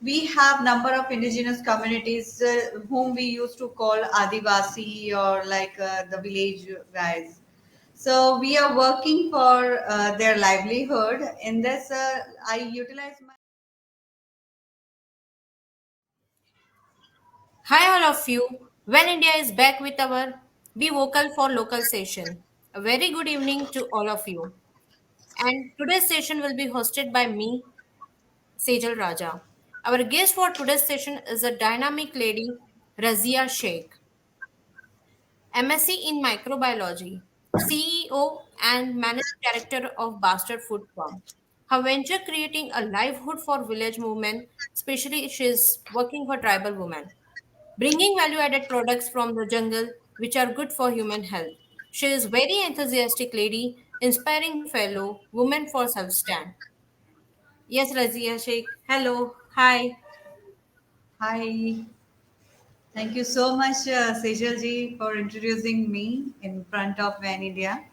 we have number of indigenous communities whom we used to call Adivasi or the village guys. So we are working for their livelihood. In this, I utilize my. Hi, all of you. When India is back with our Be Vocal for Local session. A very good evening to all of you. And today's session will be hosted by me, Sejal Raja. Our guest for today's session is a dynamic lady, Razia Sheikh, MSc in Microbiology, CEO and Managing Director of Bastard Food Farm. Her venture creating a livelihood for village women, especially she is working for tribal women, bringing value added products from the jungle which are good for human health. She is very enthusiastic lady, inspiring fellow women for self stand. Yes, Razia Sheikh. Hello. Hi. Hi, thank you so much, Sejal ji, for introducing me in front of Van India.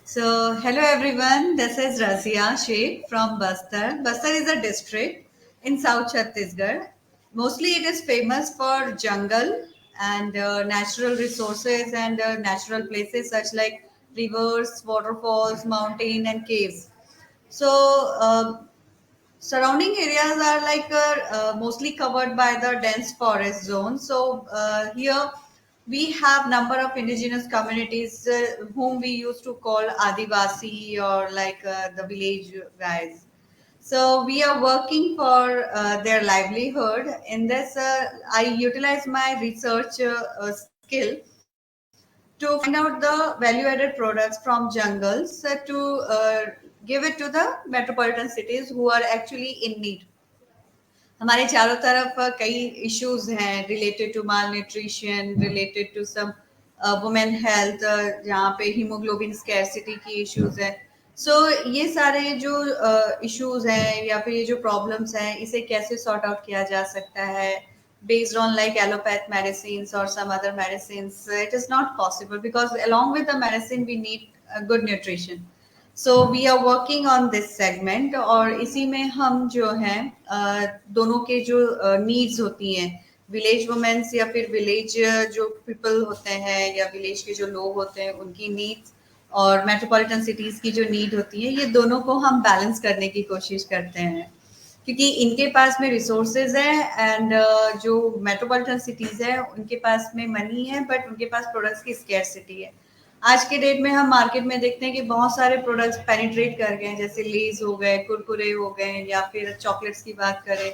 So, hello everyone. This is Razia Sheikh from Bastar. Bastar is a district in South Chhattisgarh. Mostly, it is famous for jungle and natural resources and natural places such like rivers, waterfalls, mountain, and caves. So, surrounding areas are mostly covered by the dense forest zone. So here we have number of indigenous communities whom we used to call Adivasi or the village guys. So we are working for their livelihood. In this, I utilize my research skill to find out the value-added products from jungles give it to the metropolitan cities who are actually in need. हमारे चारों तरफ कई issues हैं related to malnutrition related to some women health जहाँ पे haemoglobin scarcity की issues है सो ये सारे जो इश्यूज हैं या फिर ये जो प्रॉब्लम्स हैं इसे कैसे सॉर्ट आउट किया जा सकता है based on like allopathic medicines or some other medicines it is not possible because along with the medicine we need good nutrition. So we are working on this segment और इसी में हम जो हैं दोनों के जो नीड्स होती हैं विलेज वुमेन्स या फिर विलेज जो पीपल होते हैं या विलेज के जो लोग होते हैं उनकी नीड्स और मेट्रोपॉलिटन सिटीज की जो नीड होती है ये दोनों को हम बैलेंस करने की कोशिश करते हैं क्योंकि इनके पास में रिसोर्सेज है एंड जो मेट्रोपॉलिटन सिटीज है उनके पास में मनी है बट उनके पास प्रोडक्ट्स की स्केर्सिटी है। आज के डेट में हम मार्केट में देखते हैं कि बहुत सारे प्रोडक्ट्स पेनिट्रेट कर गए हैं जैसे लेज हो गए कुरकुरे हो गए या फिर चॉकलेट्स की बात करें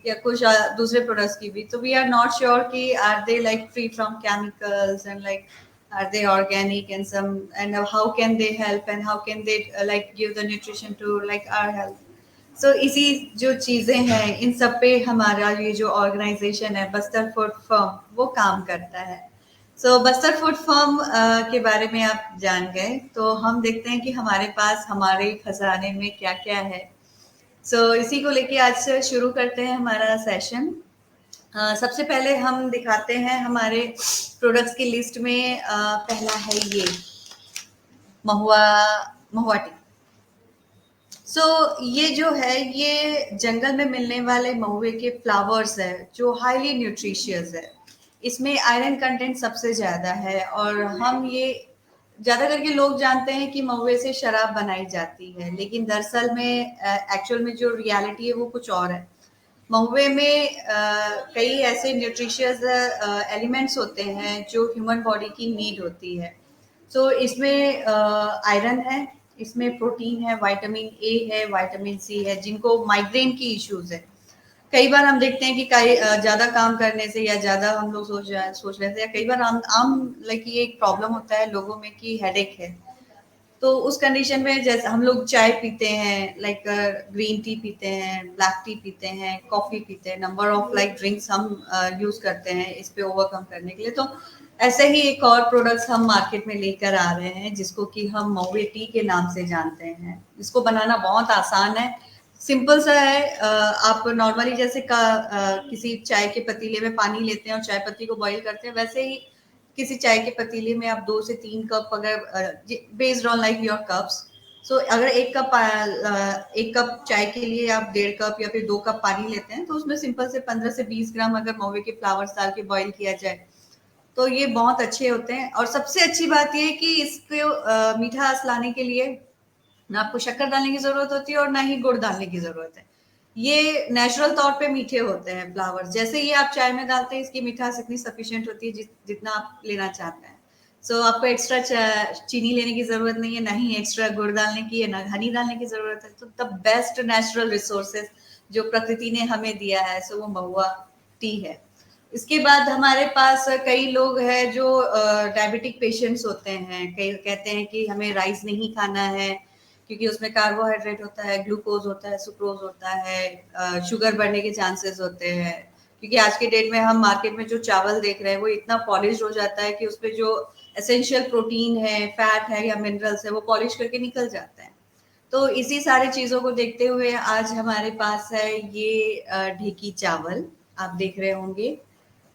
या कुछ दूसरे प्रोडक्ट्स की भी तो वी आर नॉट श्योर कि are they like free from chemicals and like are they organic and some and how can they help and how can they like give the nutrition to like our health. सो इसी जो चीजें हैं इन सब पे हमारा ये जो ऑर्गेनाइजेशन है बस्तर फूड फर्म वो काम करता है। सो बस्तर फूड फर्म के बारे में आप जान गए तो हम देखते हैं कि हमारे पास हमारे खजाने में क्या क्या है। इसी को लेके आज से शुरू करते हैं हमारा सेशन। सबसे पहले हम दिखाते हैं हमारे प्रोडक्ट्स की लिस्ट में पहला है ये महुआ महुआ टी। ये जो है ये जंगल में मिलने वाले महुए के फ्लावर्स है जो हाईली न्यूट्रिशियस है। इसमें आयरन कंटेंट सबसे ज्यादा है और हम ये ज्यादा करके लोग जानते हैं कि महुए से शराब बनाई जाती है लेकिन दरअसल में एक्चुअल में जो रियलिटी है वो कुछ और है। महुए में कई ऐसे न्यूट्रिशियस एलिमेंट्स होते हैं जो ह्यूमन बॉडी की नीड होती है। इसमें आयरन है, इसमें प्रोटीन है, विटामिन ए है, विटामिन सी है, जिनको माइग्रेन की इश्यूज है। कई बार हम देखते हैं कि कई ज्यादा काम करने से या ज्यादा हम लोग सोच रहे थे या कई बार आम आम लाइक ये एक प्रॉब्लम होता है लोगों में कि हेडेक है। तो उस कंडीशन में जैसे हम लोग चाय पीते हैं लाइक ग्रीन टी पीते हैं ब्लैक टी पीते हैं कॉफी पीते हैं नंबर ऑफ लाइक ड्रिंक्स हम यूज करते हैं इस पे ओवरकम करने के लिए। तो ऐसे ही एक और प्रोडक्ट्स हम मार्केट में लेकर आ रहे हैं जिसको कि हम महुए टी के नाम से जानते हैं। इसको बनाना बहुत आसान है, सिंपल सा है। आप नॉर्मली जैसे किसी चाय के पतीले में पानी लेते हैं और चाय पत्ती को बॉईल करते हैं वैसे ही किसी चाय के पतीले में आप 2 से 3 कप अगर based on like your cups सो अगर एक कप चाय के लिए आप 1.5 कप या फिर 2 कप पानी लेते हैं, तो उसमें सिंपल से 15 से 20 ग्राम अगर महुए के फ्लावर्स डाल के बॉईल किया जाए, तो ये बहुत अच्छे होते हैं। और सबसे अच्छी बात ये है कि इसको मीठास लाने के लिए ना आपको शक्कर डालने की जरूरत होती है और ना ही गुड़ डालने की जरूरत है। ये नेचुरल तौर पे मीठे होते हैं फ्लावर्स, जैसे ही आप चाय में डालते हैं इसकी मिठास इतनी सफिशिएंट होती है जितना आप लेना चाहते हैं। सो आपको एक्स्ट्रा चीनी लेने की जरूरत नहीं है, ना ही एक्स्ट्रा गुड़ डालने की है, ना हनी डालने की जरूरत है। तो द बेस्ट नेचुरल रिसोर्सेज जो प्रकृति ने हमें दिया है, सो वो महुआ टी है। इसके बाद हमारे पास कई लोग हैं जो डायबिटिक पेशेंट्स होते हैं, कई कहते हैं कि हमें राइस नहीं खाना है क्योंकि उसमें कार्बोहाइड्रेट होता है, ग्लूकोज होता है, सुक्रोज होता है, शुगर बढ़ने के चांसेस होते हैं। क्योंकि आज के डेट में हम मार्केट में जो चावल देख रहे हैं वो इतना पॉलिश हो जाता है कि उसपे जो एसेंशियल प्रोटीन है, फैट है या मिनरल्स है, वो पॉलिश करके निकल जाता है। तो इसी सारी चीजों को देखते हुए आज हमारे पास है ये ढेकी चावल, आप देख रहे होंगे।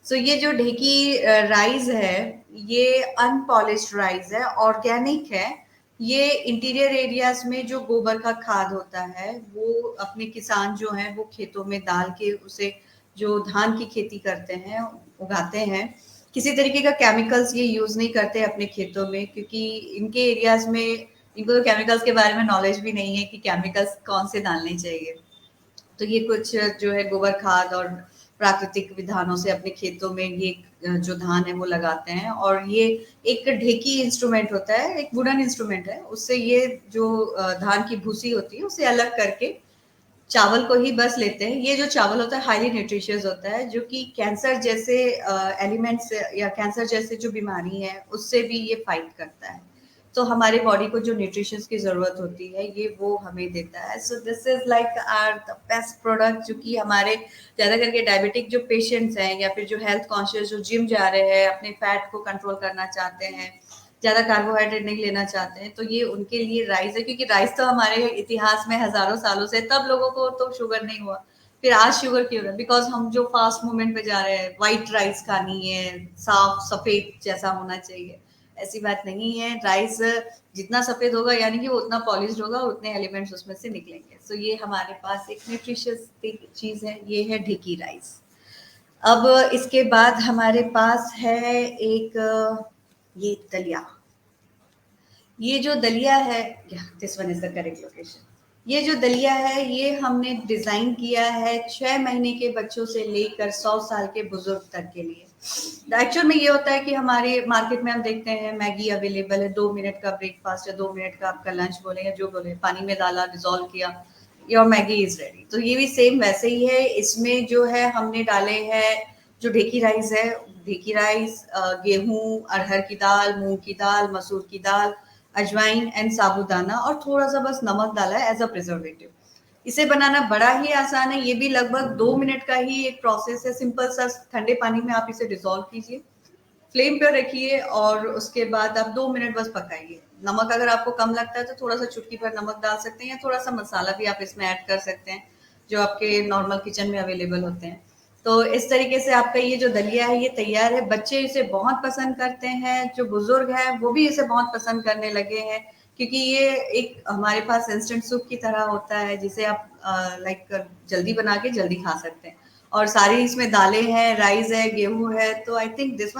सो ये जो ढेकी राइस है, ये अनपॉलिश्ड राइस है, ऑर्गेनिक है। ये इंटीरियर एरियाज में जो गोबर का खाद होता है वो अपने किसान जो हैं वो खेतों में डाल के उसे, जो धान की खेती करते हैं, उगाते हैं। किसी तरीके का केमिकल्स ये यूज नहीं करते अपने खेतों में, क्योंकि इनके एरियाज में इनको तो केमिकल्स के बारे में नॉलेज भी नहीं है कि केमिकल्स कौन से डालने चाहिए। तो ये कुछ जो है गोबर खाद और प्राकृतिक विधानों से अपने खेतों में ये जो धान है वो लगाते हैं। और ये एक ढेकी इंस्ट्रूमेंट होता है, एक वुडन इंस्ट्रूमेंट है, उससे ये जो धान की भूसी होती है उसे अलग करके चावल को ही बस लेते हैं। ये जो चावल होता है हाईली न्यूट्रिशियस होता है, जो कि कैंसर जैसे एलिमेंट्स या कैंसर जैसे जो बीमारी है उससे भी ये फाइट करता है। तो हमारे बॉडी को जो न्यूट्रिशंस की जरूरत होती है ये वो हमें देता है। So this is like are the best product, जो कि हमारे ज्यादा करके डायबिटिक जो पेशेंट्स हैं या फिर जो हेल्थ कॉन्शियस जो जिम जा रहे हैं, अपने फैट को कंट्रोल करना चाहते हैं, ज्यादा कार्बोहाइड्रेट नहीं लेना चाहते हैं, तो ये उनके लिए राइस है। क्योंकि राइस तो हमारे इतिहास में हजारों सालों से, तब लोगों को तो शुगर नहीं हुआ, फिर आज शुगर क्यों है? बिकॉज हम जो फास्ट मूवमेंट पे जा रहे हैं, व्हाइट राइस खानी है, साफ सफेद जैसा होना चाहिए। ऐसी बात नहीं है। राइस जितना सफेद होगा यानी कि वो उतना पॉलिश्ड होगा और उतने एलिमेंट्स उसमें से निकलेंगे। सो ये हमारे पास एक न्यूट्रिशियस चीज है, ये है ढेकी राइस। अब इसके बाद हमारे पास है एक ये दलिया। ये जो दलिया है, this one is the correct location. ये जो दलिया है ये हमने डिजाइन किया है 6 महीने के बच्चों से लेकर 100 साल के बुजुर्ग तक के लिए। एक्चुअल में ये होता है कि हमारे मार्केट में हम देखते हैं मैगी अवेलेबल है, 2 मिनट का ब्रेकफास्ट या 2 मिनट का आपका लंच बोले या जो बोले, पानी में डाला, डिजोल्व किया, योर मैगी इज रेडी। तो ये भी सेम वैसे ही है। इसमें जो है हमने डाले हैं जो ढेकी राइस है, ढेकी राइस, गेहूं, अरहर की दाल, मूंग की दाल, मसूर की दाल, अजवाइन एंड साबूदाना और थोड़ा सा बस नमक डाला है एज अ प्रिजर्वेटिव। इसे बनाना बड़ा ही आसान है। ये भी लगभग 2 मिनट का ही एक प्रोसेस है। सिंपल सा ठंडे पानी में आप इसे डिसॉल्व कीजिए, फ्लेम पे रखिए और उसके बाद आप 2 मिनट बस पकाइए। नमक अगर आपको कम लगता है तो थोड़ा सा चुटकी भर नमक डाल सकते हैं, या थोड़ा सा मसाला भी आप इसमें ऐड कर सकते हैं जो आपके नॉर्मल किचन में अवेलेबल होते हैं। तो इस तरीके से आपका ये जो दलिया है ये तैयार है। बच्चे इसे बहुत पसंद करते हैं, जो बुजुर्ग हैं वो भी इसे बहुत पसंद करने लगे हैं, क्योंकि ये एक हमारे पास इंस्टेंट सूप की तरह होता है जिसे आप लाइक जल्दी बना के जल्दी खा सकते हैं। और सारी इसमें दालें हैं, राइस है, गेहूं है। तो I think this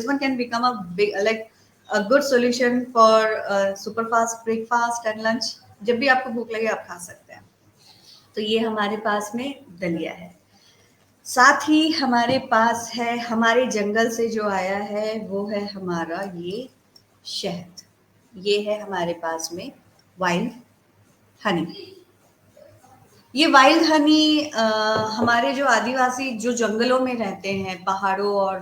one can become a big like a good solution for super fast breakfast and lunch. जब भी आपको भूख लगे आप खा सकते हैं। तो ये हमारे पास में दलिया है। साथ ही हमारे पास है, हमारे जंगल से जो आया है वो है हमारा ये शहद। ये है हमारे पास में वाइल्ड हनी। ये वाइल्ड हनी हमारे जो आदिवासी जो जंगलों में रहते हैं, पहाड़ों और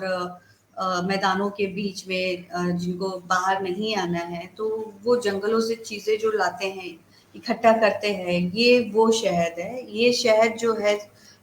मैदानों के बीच में, जिनको बाहर नहीं आना है, तो वो जंगलों से चीजें जो लाते हैं, इकट्ठा करते हैं, ये वो शहद है। ये शहद जो है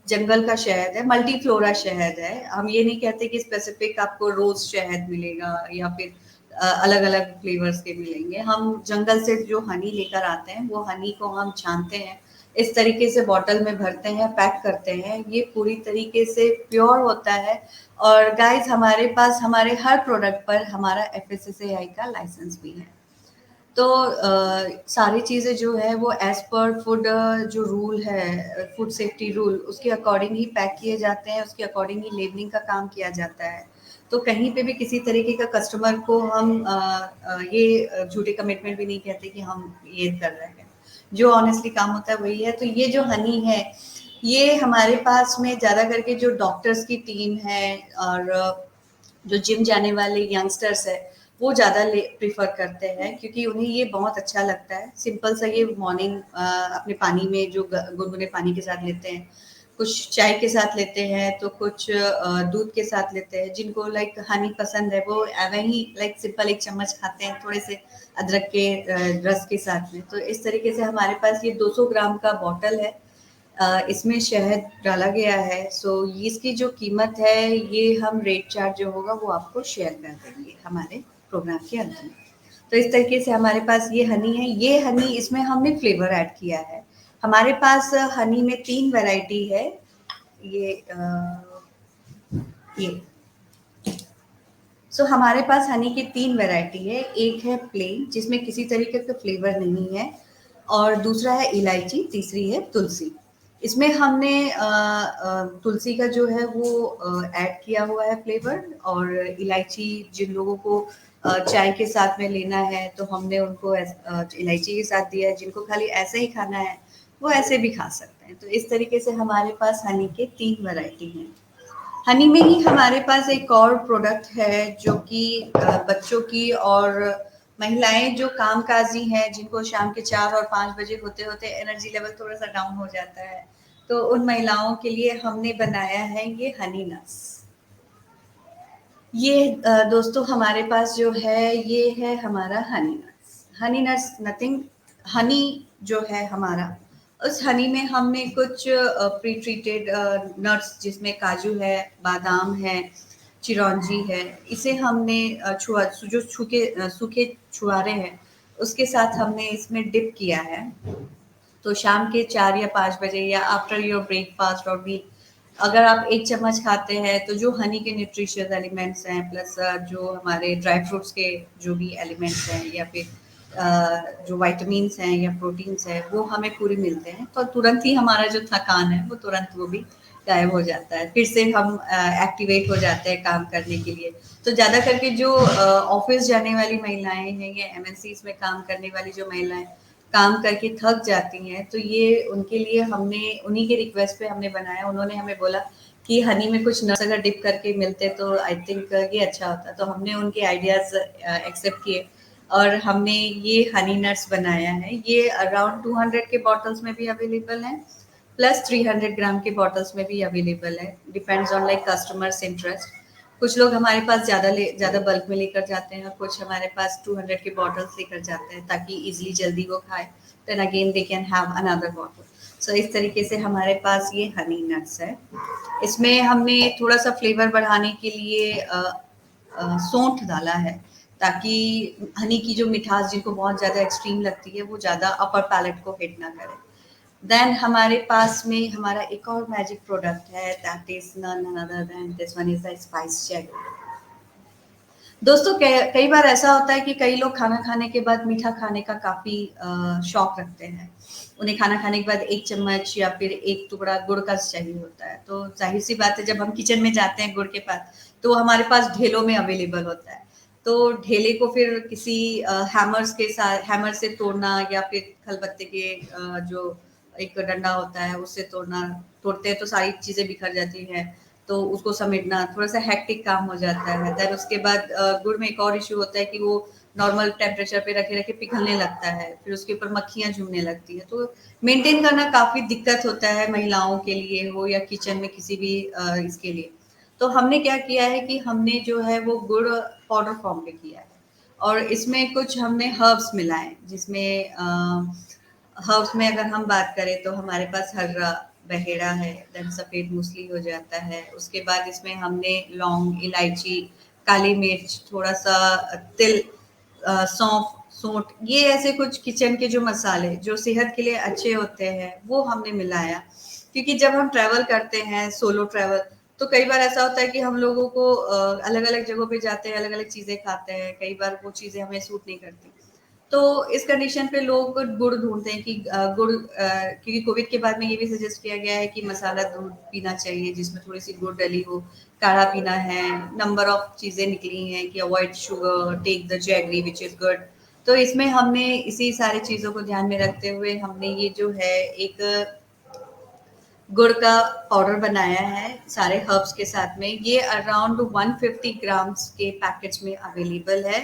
जंगल का शहद है, मल्टी फ्लोरा शहद है। हम ये नहीं कहते कि स्पेसिफिक आपको रोज शहद मिलेगा या फिर अलग अलग फ्लेवर्स के मिलेंगे। हम जंगल से जो हनी लेकर आते हैं वो हनी को हम छानते हैं, इस तरीके से बॉटल में भरते हैं, पैक करते हैं। ये पूरी तरीके से प्योर होता है। और गाइस हमारे पास हमारे हर प्रोडक्ट पर हमारा FSSAI का लाइसेंस भी है। तो सारी चीज़ें जो है वो एज़ पर फूड जो रूल है, फूड सेफ्टी रूल, उसके अकॉर्डिंग ही पैक किए जाते हैं, उसके अकॉर्डिंग ही लेबलिंग का काम किया जाता है। तो कहीं पे भी किसी तरीके का कस्टमर को हम ये झूठे कमिटमेंट भी नहीं कहते कि हम ये कर रहे हैं। जो ऑनेस्टली काम होता है वही है। तो ये जो हनी है, ये हमारे पास में ज़्यादा करके जो डॉक्टर्स की टीम है और जो जिम जाने वाले यंगस्टर्स है, वो ज़्यादा प्रीफर करते हैं, क्योंकि उन्हें ये बहुत अच्छा लगता है। सिंपल सा ये मॉर्निंग अपने पानी में जो गुनगुने पानी के साथ लेते हैं, कुछ चाय के साथ लेते हैं, तो कुछ दूध के साथ लेते हैं। जिनको लाइक हनी पसंद है वो वही लाइक सिंपल एक चम्मच खाते हैं थोड़े से अदरक के रस के साथ में। तो इस तरीके से हमारे पास ये 200 ग्राम का बॉटल है। इसमें शहद डाला गया है। सो ये इसकी जो कीमत है, ये हम रेट चार्ट जो होगा वो आपको शेयर कर देंगे हमारे प्रोग्राम के अंत में। तो इस तरीके से हमारे पास ये हनी है। ये हनी, इसमें हमने फ्लेवर ऐड किया है। हमारे पास हनी में 3 वैरायटी है। ये ये सो हमारे पास हनी की 3 वैरायटी है। एक है प्लेन, जिसमें किसी तरीके का फ्लेवर नहीं है, और दूसरा है इलायची, तीसरी है तुलसी। इसमें हमने तुलसी का जो है वो ऐड किया हुआ है फ्लेवर, और इलायची जिन लोगों को चाय के साथ में लेना है तो हमने उनको इलायची के साथ दिया है। जिनको खाली ऐसे ही खाना है वो ऐसे भी खा सकते हैं। तो इस तरीके से हमारे पास हनी के 3 वैरायटी हैं। हनी में ही हमारे पास एक और प्रोडक्ट है जो कि बच्चों की और महिलाएं जो कामकाजी हैं, जिनको शाम के 4 और 5 बजे होते होते एनर्जी लेवल थोड़ा सा डाउन हो जाता है, तो उन महिलाओं के लिए हमने बनाया है ये हनी नट्स। ये दोस्तों हमारे पास जो है ये है हमारा Honey nuts. Honey nuts nothing, Honey जो है हमारा, उस हनी में हमने कुछ प्री ट्रीटेड नट्स, जिसमें काजू है, बादाम है, चिरौंजी है, इसे हमने छुआ जो सूखे छुआरे हैं उसके साथ हमने इसमें डिप किया है। तो शाम के 4 या 5 बजे या आफ्टर योर ब्रेकफास्ट और मील अगर आप 1 चम्मच खाते हैं, तो जो हनी के न्यूट्रिशियस एलिमेंट्स हैं, प्लस जो हमारे ड्राई फ्रूट्स के जो भी एलिमेंट्स हैं, या फिर जो विटामिन्स हैं या प्रोटीन्स हैं, वो हमें पूरे मिलते हैं। तो तुरंत ही हमारा जो थकान है वो तुरंत वो भी गायब हो जाता है। फिर से हम एक्टिवेट हो जाते हैं काम करने के लिए। तो ज़्यादा करके जो ऑफिस जाने वाली महिलाएं हैं या एमएनसीज में काम करने वाली जो महिलाएं काम करके थक जाती हैं, तो ये उनके लिए हमने उन्हीं के रिक्वेस्ट पे हमने बनाया। उन्होंने हमें बोला कि हनी में कुछ नट्स अगर डिप करके मिलते तो आई थिंक ये अच्छा होता। तो हमने उनके आइडियाज एक्सेप्ट किए और हमने ये हनी नट्स बनाया है। ये अराउंड 200 के बॉटल्स में भी अवेलेबल है, प्लस 300 ग्राम के बॉटल्स में भी अवेलेबल है। Depends on like customers interest. कुछ लोग हमारे पास ज़्यादा बल्क में लेकर जाते हैं, कुछ हमारे पास 200 के बॉटल्स लेकर जाते हैं ताकि इजीली जल्दी वो खाए। Then again they can have another bottle. So इस तरीके से हमारे पास ये हनी नट्स है। इसमें हमने थोड़ा सा फ्लेवर बढ़ाने के लिए सौंठ डाला है, ताकि हनी की जो मिठास जिनको बहुत ज़्यादा एक्सट्रीम लगती है वो ज़्यादा अपर पैलेट को हिट ना करे। देन हमारे पास में हमारा एक और मैजिक प्रोडक्ट है, that is none another than this one is the spice gel. दोस्तों कई बार ऐसा होता है कि कई लोग खाना खाने के बाद मीठा खाने का काफी शौक रखते हैं। उन्हें खाना खाने के बाद 1 चम्मच या फिर 1 टुकड़ा गुड़ का चाहिए होता है। तो जाहिर सी बात है, जब हम किचन में जाते हैं गुड़ के पास, तो वो हमारे पास ढेलों में अवेलेबल होता है। तो ढेले को फिर किसी हैमर से तोड़ना, या फिर खलबत्ते के जो एक डंडा होता है उससे तोड़ते हैं तो सारी चीजें बिखर जाती हैं। तो उसको समेटना थोड़ा सा हेक्टिक काम हो जाता है। देन उसके बाद गुड़ में एक और इश्यू होता है कि वो नॉर्मल टेम्परेचर पे रखे रखे पिघलने लगता है, फिर उसके ऊपर मक्खियां झूमने लगती है। तो मेंटेन करना काफी दिक्कत होता है, महिलाओं के लिए हो या किचन में किसी भी इसके लिए। तो हमने क्या किया है कि हमने जो है वो गुड़ पाउडर फॉर्म में किया है, और इसमें कुछ हमने हर्ब्स मिलाए, जिसमें हर्ब्स में अगर हम बात करें तो हमारे पास हर्रा, बहेड़ा है, देन सफेद मूसली हो जाता है। उसके बाद इसमें हमने लौंग, इलायची, काली मिर्च, थोड़ा सा तिल, सौंफ, सूंठ, ये ऐसे कुछ किचन के जो मसाले जो सेहत के लिए अच्छे होते हैं वो हमने मिलाया। क्योंकि जब हम ट्रैवल करते हैं, सोलो ट्रैवल, तो कई बार ऐसा होता है कि हम लोगों को अलग अलग जगहों पे जाते हैं, अलग अलग चीजें खाते हैं, कई बार वो चीजें हमें सूट नहीं करती। तो इस कंडीशन पे लोग गुड़ ढूंढते हैं कि गुड़, क्योंकि कोविड के बाद में ये भी सजेस्ट किया गया है कि मसाला दूध पीना चाहिए जिसमें थोड़ी सी गुड़ डली हो, काढ़ा पीना है, नंबर ऑफ चीजें निकली हैं कि avoid sugar, take the jaggery which is good. तो इसमें हमने इसी सारी चीजों को ध्यान में रखते हुए हमने ये जो है एक गुड़ का पाउडर बनाया है सारे हर्ब्स के साथ में। ये अराउंड 150 ग्राम्स के पैकेट्स में अवेलेबल है।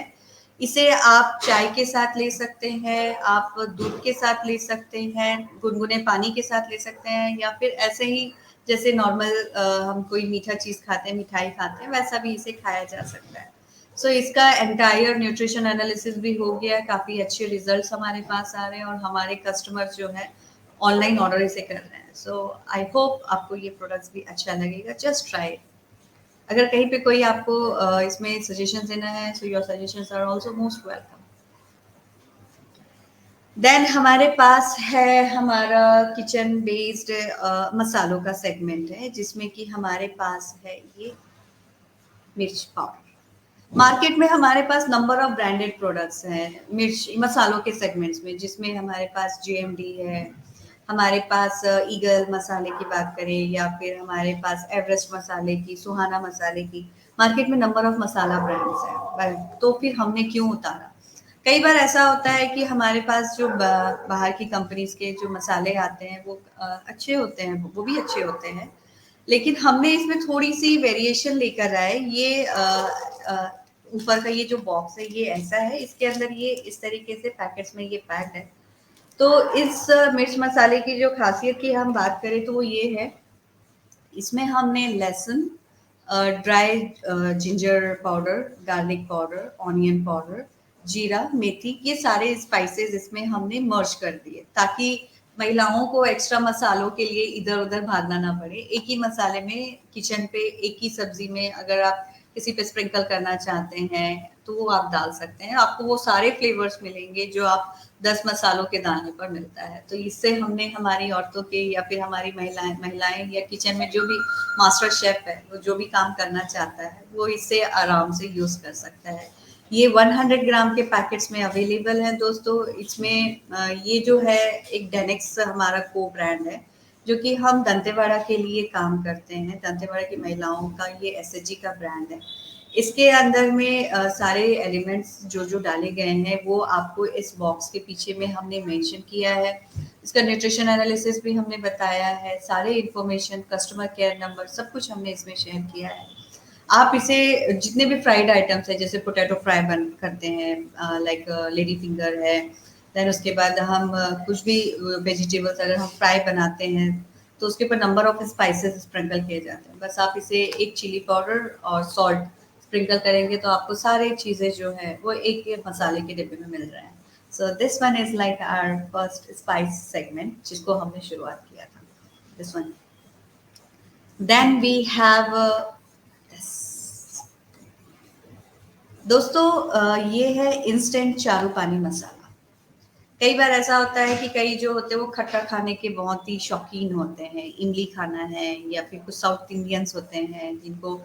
इसे आप चाय के साथ ले सकते हैं, आप दूध के साथ ले सकते हैं, गुनगुने पानी के साथ ले सकते हैं, या फिर ऐसे ही जैसे नॉर्मल हम कोई मीठा चीज खाते हैं, मिठाई खाते हैं, वैसा भी इसे खाया जा सकता है। सो इसका एंटायर न्यूट्रिशन एनालिसिस भी हो गया, काफी अच्छे रिजल्ट्स हमारे पास आ रहे हैं और हमारे कस्टमर्स जो है ऑनलाइन ऑर्डर इसे कर रहे हैं। सो आई होप आपको ये प्रोडक्ट्स भी अच्छा लगेगा, जस्ट ट्राई। अगर कहीं पे कोई आपको इसमें सजेशन देना है, so your suggestions are also most welcome. Then हमारे पास है हमारा किचन बेस्ड मसालों का सेगमेंट है, जिसमें कि हमारे पास है ये मिर्च पाउडर। मार्केट में हमारे पास नंबर ऑफ ब्रांडेड प्रोडक्ट्स हैं मिर्च मसालों के सेगमेंट्स में, जिसमें हमारे पास जेएमडी है, हमारे पास ईगल मसाले की बात करें, या फिर हमारे पास एवरेस्ट मसाले की, सुहाना मसाले की। मार्केट में नंबर ऑफ मसाला ब्रांड्स हैं, तो फिर हमने क्यों उतारा? कई बार ऐसा होता है कि हमारे पास जो बाहर की कंपनीज के जो मसाले आते हैं वो अच्छे होते हैं, वो भी अच्छे होते हैं, लेकिन हमने इसमें थोड़ी सी वेरिएशन लेकर आए। ये ऊपर का ये जो बॉक्स है ये ऐसा है, इसके अंदर ये इस तरीके से पैकेट्स में ये पैक्ड है। तो इस मिर्च मसाले की जो खासियत की हम बात करें तो वो ये है, इसमें हमने लहसुन, dry ginger powder, garlic powder, onion powder, जीरा, मेथी, ये सारे स्पाइसेस इसमें हमने मर्ज कर दिए, ताकि महिलाओं को एक्स्ट्रा मसालों के लिए इधर उधर भागना ना पड़े। एक ही मसाले में किचन पे एक ही सब्जी में अगर आप किसी पे स्प्रिंकल करना चाहते हैं तो वो आप डाल सकते हैं, आपको वो सारे फ्लेवर्स मिलेंगे जो आप 10 मसालों के दाने पर मिलता है। तो इससे हमने हमारी औरतों के या फिर हमारी महिलाएं या किचन में जो भी मास्टर शेफ है वो जो भी काम करना चाहता है वो इसे आराम से यूज कर सकता है। ये 100 ग्राम के पैकेट्स में अवेलेबल है दोस्तों। इसमें ये जो है एक डेनेक्स हमारा को ब्रांड है, जो कि हम दंतेवाड़ा के लिए काम करते हैं। दंतेवाड़ा की महिलाओं का ये एसएचजी का ब्रांड है। इसके अंदर में सारे एलिमेंट्स जो जो डाले गए हैं वो आपको इस बॉक्स के पीछे में हमने मेंशन किया है। इसका न्यूट्रिशन एनालिसिस भी हमने बताया है, सारे इंफॉर्मेशन, कस्टमर केयर नंबर, सब कुछ हमने इसमें शेयर किया है। आप इसे जितने भी फ्राइड आइटम्स है, जैसे पोटैटो फ्राई बन करते हैं, लाइक लेडी फिंगर है, देन उसके बाद हम कुछ भी वेजिटेबल्स अगर हम फ्राई बनाते हैं तो उसके ऊपर नंबर ऑफ स्पाइसेस स्प्रिंकल किए जाते हैं। बस आप इसे एक चिली पाउडर और सॉल्ट स्प्रिंकल करेंगे तो आपको सारी चीजें जो है वो एक मसाले के डिब्बे में मिल रहे हैं। So this one is like our first spice segment जिसको हमने शुरुआत किया था, this one. Then we have दोस्तों, ये है इंस्टेंट चारू पानी मसाला। कई बार ऐसा होता है कि कई जो होते हैं वो खट्टा खाने के बहुत ही शौकीन होते हैं, इमली खाना है, या फिर कुछ साउथ इंडियंस होते हैं जिनको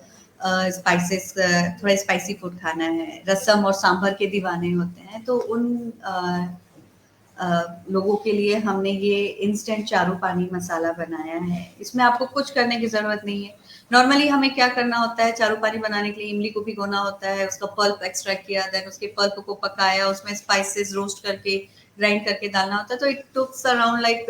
स्पाइसेस, थोड़ा स्पाइसी फूड खाना है, रसम और सांभर के दीवाने होते हैं। तो उन लोगों के लिए हमने ये इंस्टेंट चारू पानी मसाला बनाया है। इसमें आपको कुछ करने की जरूरत नहीं है। नॉर्मली हमें क्या करना होता है, चारू पानी बनाने के लिए इमली को भिगोना होता है, उसका पल्प एक्सट्रैक्ट किया, देन उसके पल्प को पकाया, उसमें स्पाइसेस रोस्ट करके ग्राइंड करके डालना होता है। तो it tooks around like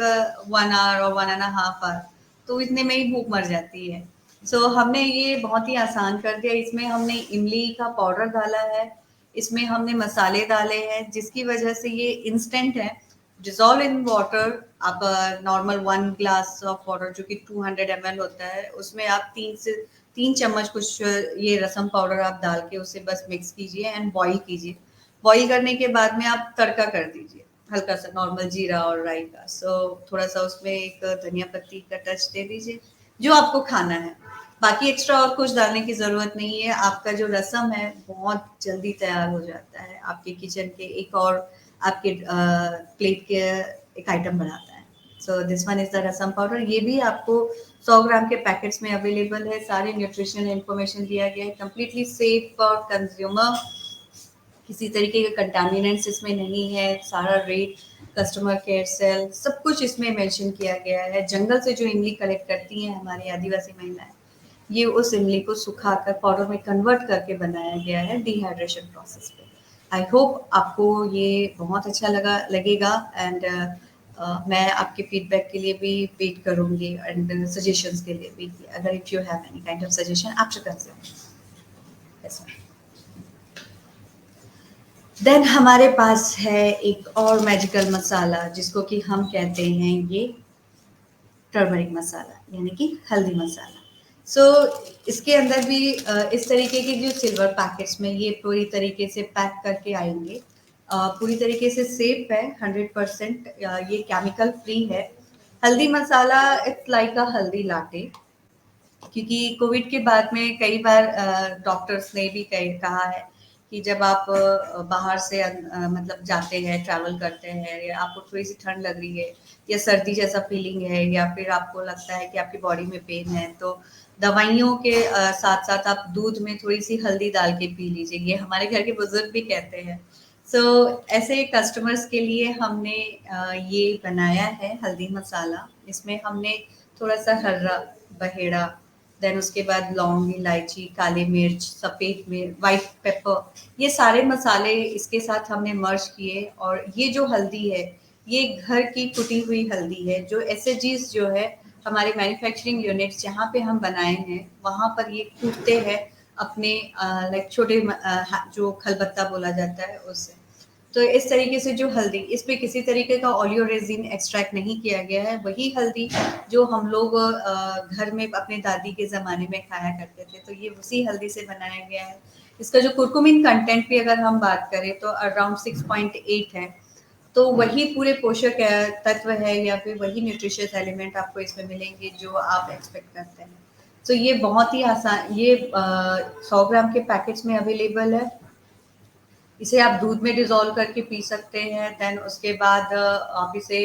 1 hour और 1.5 आवर, तो इतने में ही भूख मर जाती है। सो हमने ये बहुत ही आसान कर दिया। इसमें हमने इमली का पाउडर डाला है, इसमें हमने मसाले डाले हैं, जिसकी वजह से ये इंस्टेंट है। डिजोल्व इन वाटर, आप नॉर्मल 1 ग्लास ऑफ वाटर जो कि 200 ml होता है, उसमें आप 3 चम्मच कुछ ये रसम पाउडर आप डाल के उसे बस मिक्स कीजिए एंड बॉईल कीजिए। बॉईल करने के बाद में आप तड़का कर दीजिए हल्का सा नॉर्मल जीरा और राई का। सो थोड़ा सा उसमें एक धनिया पत्ती का टच दे दीजिए, जो आपको खाना है। बाकी एक्स्ट्रा और कुछ डालने की जरूरत नहीं है। आपका जो रसम है बहुत जल्दी तैयार हो जाता है, आपके किचन के एक और आपके प्लेट के एक आइटम बनाता है। So this one is the rasam powder. ये भी आपको 100 ग्राम के पैकेट्स में अवेलेबल है। सारे न्यूट्रिशन इंफॉर्मेशन दिया गया है, कंप्लीटली सेफ फॉर कंज्यूमर। किसी तरीके के कंटामिनेंट्स इसमें नहीं है, सारा रेट, कस्टमर केयर सेल, सब कुछ इसमें मेंशन किया गया है। जंगल से जो इमली कलेक्ट करती हैं हमारी आदिवासी महिलाएं, ये उस इमली को सुखाकर पाउडर में कन्वर्ट करके बनाया गया है डिहाइड्रेशन प्रोसेस पे। आई होप आपको ये बहुत अच्छा लगेगा एंड मैं आपके फीडबैक के लिए भी वेट करूंगी एंड सजेशंस के लिए भी, अगर if you have any kind of suggestion after consideration. Then हमारे पास है एक और मैजिकल मसाला जिसको कि हम कहते हैं ये टर्मरिक मसाला, यानी कि हल्दी मसाला। सो इसके अंदर भी इस तरीके के जो सिल्वर पैकेट्स में ये पूरी तरीके से पैक करके आएंगे, पूरी तरीके से सेफ है, 100% ये केमिकल फ्री है। हल्दी मसाला इट्स लाइक अ हल्दी लाटे, क्योंकि कोविड के बाद में कई बार डॉक्टर्स ने भी कहा है कि जब आप बाहर से मतलब जाते हैं, ट्रैवल करते हैं, या आपको थोड़ी सी ठंड लग रही है या सर्दी जैसा फीलिंग है, या फिर आपको लगता है कि आपकी बॉडी में पेन है, तो दवाइयों के साथ साथ आप दूध में थोड़ी सी हल्दी डाल के पी लीजिए। ये हमारे घर के बुजुर्ग भी कहते हैं। सो ऐसे कस्टमर्स के लिए हमने ये बनाया है हल्दी मसाला। इसमें हमने थोड़ा सा हर्रा, बहेड़ा, देन उसके बाद लौंग, इलायची, काली मिर्च, सफ़ेद मिर्च, व्हाइट पेपर, ये सारे मसाले इसके साथ हमने मर्ज किए। और ये जो हल्दी है ये घर की कुटी हुई हल्दी है, जो एसएचजीज जो है हमारे मैन्युफैक्चरिंग यूनिट्स जहाँ पे हम बनाए हैं वहाँ पर ये कूटते हैं अपने लाइक छोटे जो खलबत्ता बोला जाता है उससे। तो इस तरीके से जो हल्दी, इस पे किसी तरीके का ऑलियो रेजिन एक्सट्रैक्ट नहीं किया गया है, वही हल्दी जो हम लोग घर में अपने दादी के ज़माने में खाया करते थे, तो ये उसी हल्दी से बनाया गया है। इसका जो कुरकुमिन कंटेंट भी अगर हम बात करें तो अराउंड 6.8 है, तो वही पूरे पोषक तत्व है या फिर वही न्यूट्रिशियस एलिमेंट आपको इसमें मिलेंगे जो आप एक्सपेक्ट करते हैं। तो ये बहुत ही आसान, ये 100 ग्राम के पैकेट्स में अवेलेबल है। इसे आप दूध में डिज़ोल्व करके पी सकते हैं। देन उसके बाद आप इसे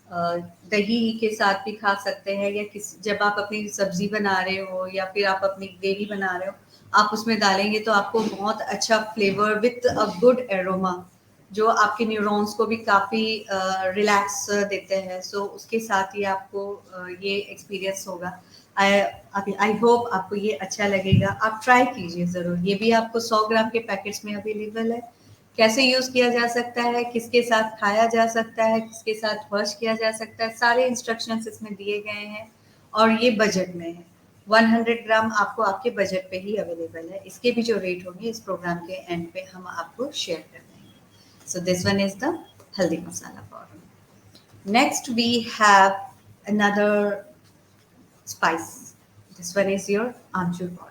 दही के साथ भी खा सकते हैं, या जब आप अपनी सब्जी बना रहे हो या फिर आप अपनी ग्रेवी बना रहे हो, आप उसमें डालेंगे तो आपको बहुत अच्छा flavour with a good aroma, जो आपके न्यूरॉन्स को भी काफ़ी रिलैक्स देते हैं। सो उसके साथ ही आपको ये एक्सपीरियंस होगा। आई होप आपको ये अच्छा लगेगा, आप ट्राई कीजिए ज़रूर। ये भी आपको 100 ग्राम के पैकेट्स में अवेलेबल है। कैसे यूज़ किया जा सकता है, किसके साथ खाया जा सकता है, किसके साथ वॉश किया जा सकता है, सारे इंस्ट्रक्शंस इसमें दिए गए हैं। और ये बजट में है, 100 ग्राम आपको आपके बजट पे ही अवेलेबल है। इसके भी जो रेट होंगे इस प्रोग्राम के एंड पे हम आपको शेयर कर देंगे। So this one is the haldi masala powder. Next we have another spice. This one is your amchur powder.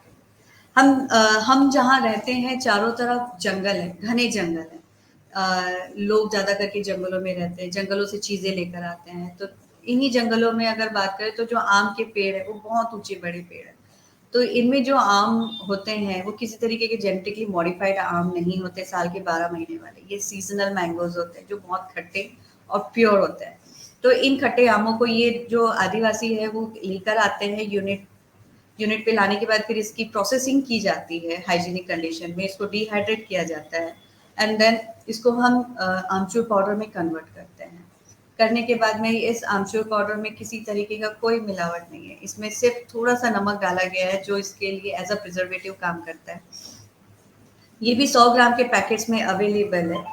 हम जहाँ रहते हैं चारों तरफ जंगल है, घने जंगल है। लोग ज्यादा करके जंगलों में रहते हैं, जंगलों से चीजें लेकर आते हैं। तो इन्हीं जंगलों में अगर बात करें तो जो आम के पेड़ है वो बहुत ऊंचे बड़े पेड़ है। तो इनमें जो आम होते हैं वो किसी तरीके के जेनेटिकली मॉडिफाइड आम नहीं होते, साल के 12 महीने वाले। ये सीजनल मैंगोज होते हैं जो बहुत खट्टे और प्योर होते हैं। तो इन खट्टे आमों को ये जो आदिवासी है वो लेकर आते हैं यूनिट पे लाने के बाद फिर इसकी प्रोसेसिंग की जाती है हाइजीनिक कंडीशन में, इसको डिहाइड्रेट किया जाता है एंड देन इसको हम आमचूर पाउडर में कन्वर्ट करते हैं। करने के बाद में इस आमचूर पाउडर में किसी तरीके का कोई मिलावट नहीं है, इसमें सिर्फ थोड़ा सा नमक डाला गया है जो इसके लिए एज अ प्रिजर्वेटिव काम करता है। ये भी 100 ग्राम के पैकेट्स में अवेलेबल है।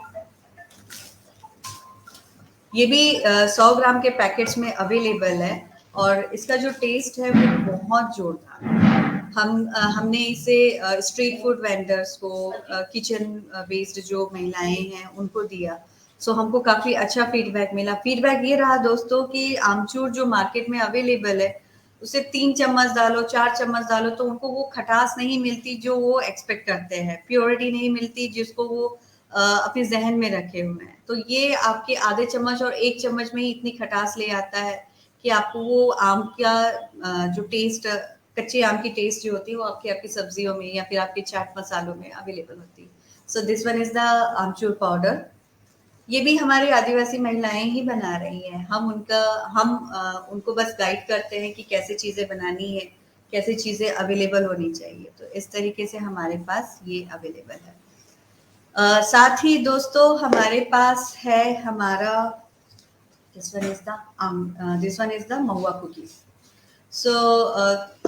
ये भी 100 ग्राम के पैकेट्स में अवेलेबल है और इसका जो टेस्ट है वो बहुत जोरदार है। हमने इसे स्ट्रीट फूड वेंडर्स को, किचन बेस्ड जो महिलाएं हैं उनको दिया। सो हमको काफ़ी अच्छा फीडबैक मिला। फीडबैक ये रहा दोस्तों कि आमचूर जो मार्केट में अवेलेबल है उसे 3 चम्मच डालो, 4 चम्मच डालो तो उनको वो खटास नहीं मिलती जो वो एक्सपेक्ट करते हैं, प्योरिटी नहीं मिलती जिसको वो अपने जहन में रखे हुए हैं। तो ये आपके आधे चम्मच और 1 चम्मच में ही इतनी खटास ले आता है कि आपको वो आम का जो टेस्ट, कच्चे आम की टेस्ट जो होती है वो आपकी सब्जियों में या फिर आपके चाट मसालों में अवेलेबल होती है। So this one is the amchur powder. ये भी हमारी आदिवासी महिलाएं ही बना रही हैं। हम उनको बस गाइड करते हैं कि कैसे चीजें बनानी है, कैसे चीजें अवेलेबल होनी चाहिए। तो इस तरीके से हमारे पास ये अवेलेबल है। साथ ही दोस्तों हमारे पास है हमारा this one is the mahua cookies. So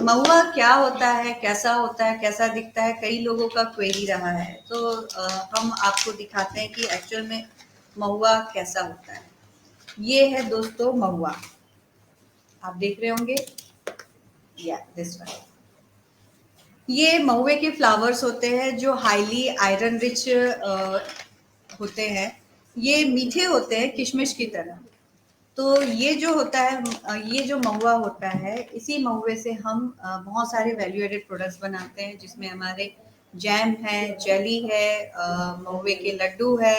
महुआ क्या होता है, कैसा होता है, कैसा दिखता है, कई लोगों का क्वेरी रहा है। तो हम आपको दिखाते हैं कि एक्चुअल में महुआ कैसा होता है। ये है दोस्तों महुआ, आप देख रहे होंगे, या दिस वन। ये महुए के फ्लावर्स होते हैं जो हाईली आयरन रिच होते हैं। ये मीठे होते हैं किशमिश की तरह। तो ये जो होता है, ये जो महुआ होता है, इसी महुए से हम बहुत सारे वैल्यू एडेड प्रोडक्ट्स बनाते हैं, जिसमें हमारे जैम है, जेली है, महुए के लड्डू है,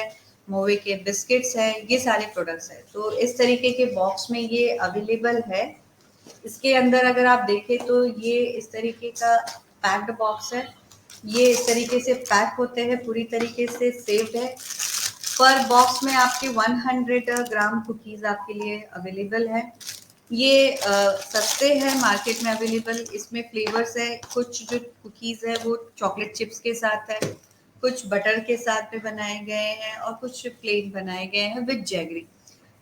महुए के बिस्किट्स है, ये सारे प्रोडक्ट्स हैं। तो इस तरीके के बॉक्स में ये अवेलेबल है। इसके अंदर अगर आप देखें तो ये इस तरीके का पैक्ड बॉक्स है। ये इस तरीके से पैक होते हैं, पूरी तरीके से सेव्ड है। पर बॉक्स में आपके 100 ग्राम कुकीज आपके लिए अवेलेबल है। ये सस्ते हैं, मार्केट में अवेलेबल। इसमें फ्लेवर्स है, कुछ जो कुकीज है वो चॉकलेट चिप्स के साथ है, कुछ बटर के साथ में बनाए गए हैं, और कुछ प्लेन बनाए गए हैं विद जैगरी।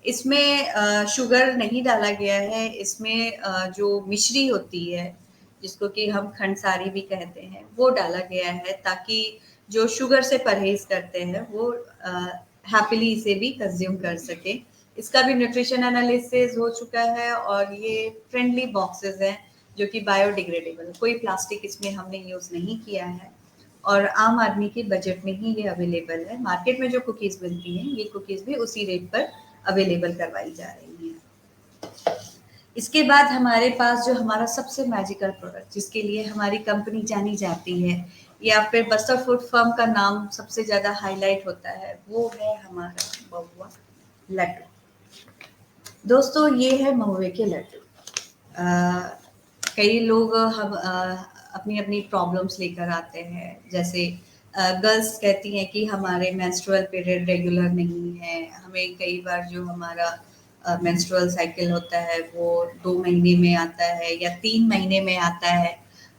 इसमें शुगर नहीं डाला गया है। इसमें जो मिश्री होती है, जिसको कि हम खंडसारी भी कहते हैं, वो डाला गया है, ताकि जो शुगर से परहेज करते हैं वो हैप्पीली इसे भी कंज्यूम कर सके। इसका भी न्यूट्रिशन एनालिसिस हो चुका है, और ये फ्रेंडली बॉक्सेस हैं जो कि बायोडिग्रेडेबल, कोई प्लास्टिक इसमें हमने यूज नहीं किया है, और आम आदमी के बजट में ही ये अवेलेबल है। मार्केट में जो कुकीज बनती हैं, ये कुकीज भी उसी रेट पर अवेलेबल करवाई जा रही है। इसके बाद हमारे पास जो हमारा सबसे मैजिकल प्रोडक्ट, जिसके लिए हमारी कंपनी जानी जाती है, या फिर बस्टर फूड फर्म का नाम सबसे ज्यादा हाईलाइट होता है, वो है हमारा महुआ लड्डू। दोस्तों ये है महुए के लड्डू। कई लोग हम अपनी अपनी प्रॉब्लम्स लेकर आते हैं। जैसे गर्ल्स कहती हैं कि हमारे मेंस्ट्रुअल पीरियड रेगुलर नहीं है, हमें कई बार जो हमारा मेंस्ट्रुअल साइकिल होता है वो 2 महीने में आता है या 3 महीने में आता है।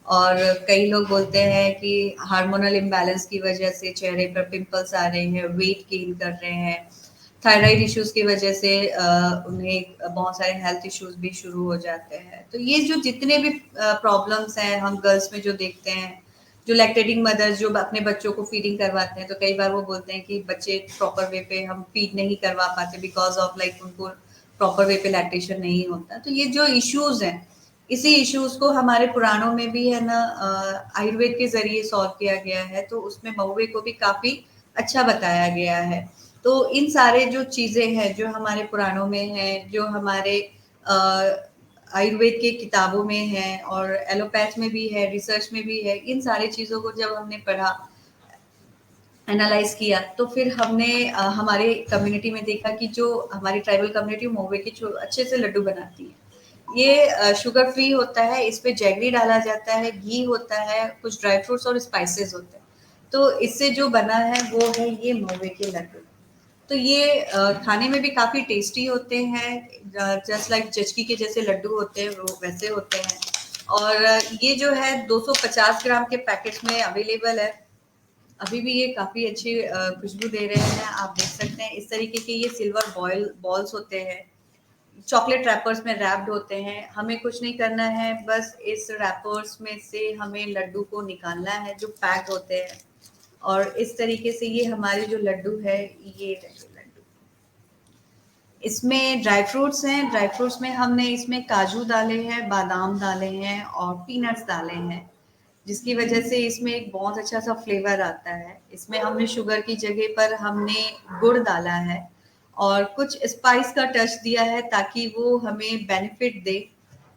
और कई लोग बोलते हैं कि हार्मोनल इम्बैलेंस की वजह से चेहरे पर पिंपल्स आ रहे हैं, वेट गेन कर रहे हैं, थायराइड इश्यूज की वजह से उन्हें बहुत सारे हेल्थ इश्यूज भी शुरू हो जाते हैं। तो ये जो जितने भी प्रॉब्लम्स हैं हम गर्ल्स में जो देखते हैं, जो लैक्टेटिंग मदर्स जो अपने बच्चों को फीडिंग करवाते हैं, तो कई बार वो बोलते हैं कि बच्चे प्रॉपर वे पे हम फीड नहीं करवा पाते, बिकॉज ऑफ लाइक उनको प्रॉपर वे पे लैक्टेशन नहीं होता। तो ये जो इश्यूज हैं, इसी इश्यूज को हमारे पुराणों में भी है ना आयुर्वेद के जरिए सॉल्व किया गया है। तो उसमें महुए को भी काफी अच्छा बताया गया है। तो इन सारे जो चीजें हैं जो हमारे पुराणों में है, जो हमारे आयुर्वेद के किताबों में है, और एलोपैथ में भी है, रिसर्च में भी है, इन सारी चीजों को जब हमने पढ़ा, एनालाइज किया, तो फिर हमने हमारे कम्युनिटी में देखा कि जो हमारी ट्राइबल कम्युनिटी महुए के अच्छे से लड्डू बनाती है। ये शुगर फ्री होता है, इस पे जैगरी डाला जाता है, घी होता है, कुछ ड्राई फ्रूट्स और स्पाइसेस होते हैं। तो इससे जो बना है वो है ये महुए के लड्डू। तो ये खाने में भी काफी टेस्टी होते हैं, जस्ट लाइक जचकी के जैसे लड्डू होते हैं वो वैसे होते हैं। और ये जो है 250 ग्राम के पैकेट में अवेलेबल है। अभी भी ये काफी अच्छी खुशबू दे रहे हैं, आप देख सकते हैं। इस तरीके के ये सिल्वर बॉल्स होते हैं, चॉकलेट रैपर्स में रैप्ड होते हैं। हमें कुछ नहीं करना है, बस इस रैपर्स में से हमें लड्डू को निकालना है जो पैक होते हैं, और इस तरीके से ये हमारे जो लड्डू है, ये लड्डू, इसमें ड्राई फ्रूट्स हैं। ड्राई फ्रूट्स में हमने इसमें काजू डाले हैं, बादाम डाले हैं, और पीनट्स डाले हैं, जिसकी वजह से इसमें एक बहुत अच्छा सा फ्लेवर आता है। इसमें हमने शुगर की जगह पर हमने गुड़ डाला है, और कुछ स्पाइस का टच दिया है, ताकि वो हमें बेनिफिट दे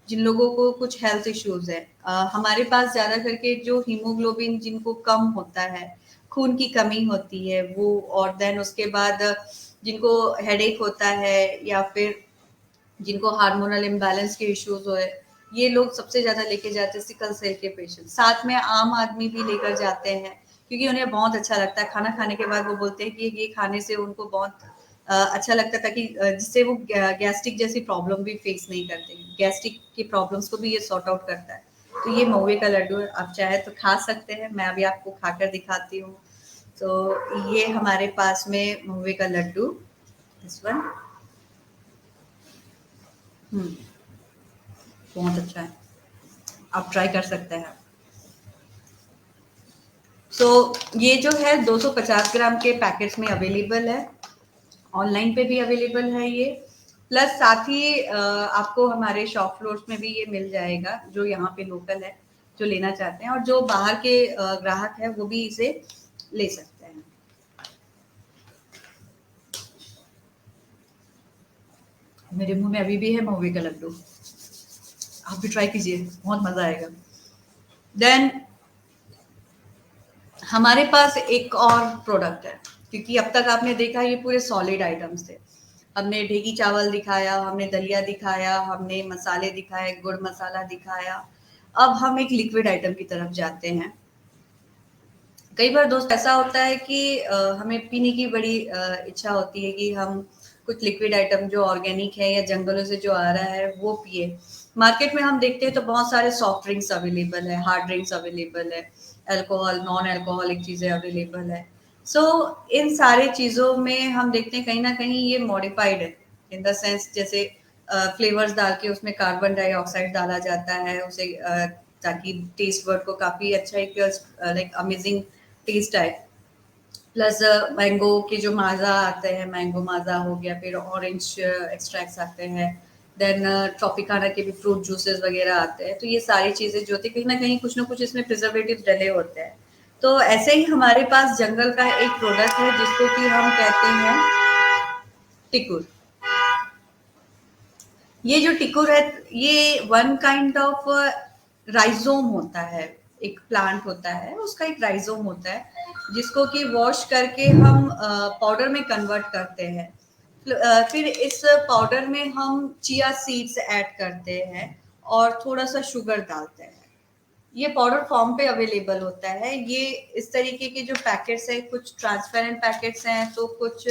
जिन लोगों को कुछ हेल्थ इश्यूज है। हमारे पास ज्यादा करके जो हीमोग्लोबिन जिनको कम होता है, खून की कमी होती है वो, और देन उसके बाद जिनको हेडेक होता है, या फिर जिनको हार्मोनल इम्बैलेंस के इश्यूज हो, ये लोग सबसे ज्यादा लेके जाते हैं। सिकल सेल के पेशेंट, साथ में आम आदमी भी लेकर जाते हैं, क्योंकि उन्हें बहुत अच्छा लगता है। खाना खाने के बाद वो बोलते हैं कि ये खाने से उनको बहुत अच्छा लगता है, ताकि जिससे वो गैस्ट्रिक जैसी प्रॉब्लम भी फेस नहीं करते। गैस्ट्रिक की प्रॉब्लम्स को भी ये सॉर्ट आउट करता है। तो ये महुए का लड्डू है, आप चाहे तो खा सकते हैं। मैं अभी आपको खाकर दिखाती हूँ। तो ये हमारे पास में महुए का लड्डू, दिस वन। बहुत अच्छा है, आप ट्राई कर सकते हैं। सो ये जो है 250 ग्राम के पैकेट्स में अवेलेबल है, ऑनलाइन पे भी अवेलेबल है ये, प्लस साथ ही आपको हमारे शॉप फ्लोर्स में भी ये मिल जाएगा, जो यहाँ पे लोकल है, जो लेना चाहते हैं, और जो बाहर के ग्राहक है वो भी इसे ले सकते हैं। मेरे मुंह में अभी भी है महुए का लड्डू, आप भी ट्राई कीजिए, बहुत मजा आएगा। देन हमारे पास एक और प्रोडक्ट है, क्योंकि अब तक आपने देखा ये पूरे सॉलिड आइटम्स थे। हमने ढेगी चावल दिखाया, हमने दलिया दिखाया, हमने मसाले दिखाए, गुड़ मसाला दिखाया। अब हम एक लिक्विड आइटम की तरफ जाते हैं। कई बार दोस्त ऐसा होता है कि हमें पीने की बड़ी इच्छा होती है कि हम कुछ लिक्विड आइटम जो ऑर्गेनिक है या जंगलों से जो आ रहा है वो पिए। मार्केट में हम देखते हैं तो बहुत सारे सॉफ्ट ड्रिंक्स अवेलेबल है, हार्ड ड्रिंक्स अवेलेबल है, अल्कोहल नॉन अल्कोहलिक चीजें अवेलेबल है। सो इन सारे चीजों में हम देखते हैं कहीं ना कहीं ये मॉडिफाइड है, इन द सेंस जैसे फ्लेवर्स डाल के उसमें कार्बन डाइऑक्साइड डाला जाता है उसे ताकि टेस्ट वर्ड को काफी अच्छा एक लाइक अमेजिंग टेस्ट आए। प्लस मैंगो के जो माजा आते हैं, मैंगो माजा हो गया, फिर ऑरेंज एक्सट्रैक्ट्स आते हैं, देन ट्रॉपिकाना के भी फ्रूट जूसेस वगैरह आते हैं। तो ये सारी चीजें जो होती है कहीं ना कुछ इसमें प्रिजर्वेटिव डले होते हैं। तो ऐसे ही हमारे पास जंगल का एक प्रोडक्ट है जिसको कि हम कहते हैं टिकुर। ये जो टिकुर है ये वन काइंड ऑफ राइजोम होता है, एक प्लांट होता है, उसका एक राइजोम होता है जिसको कि वॉश करके हम पाउडर में कन्वर्ट करते हैं। फिर इस पाउडर में हम चिया सीड्स ऐड करते हैं और थोड़ा सा शुगर डालते हैं। ये पाउडर फॉर्म पे अवेलेबल होता है। ये इस तरीके के जो पैकेट्स है, कुछ ट्रांसपेरेंट पैकेट्स हैं तो कुछ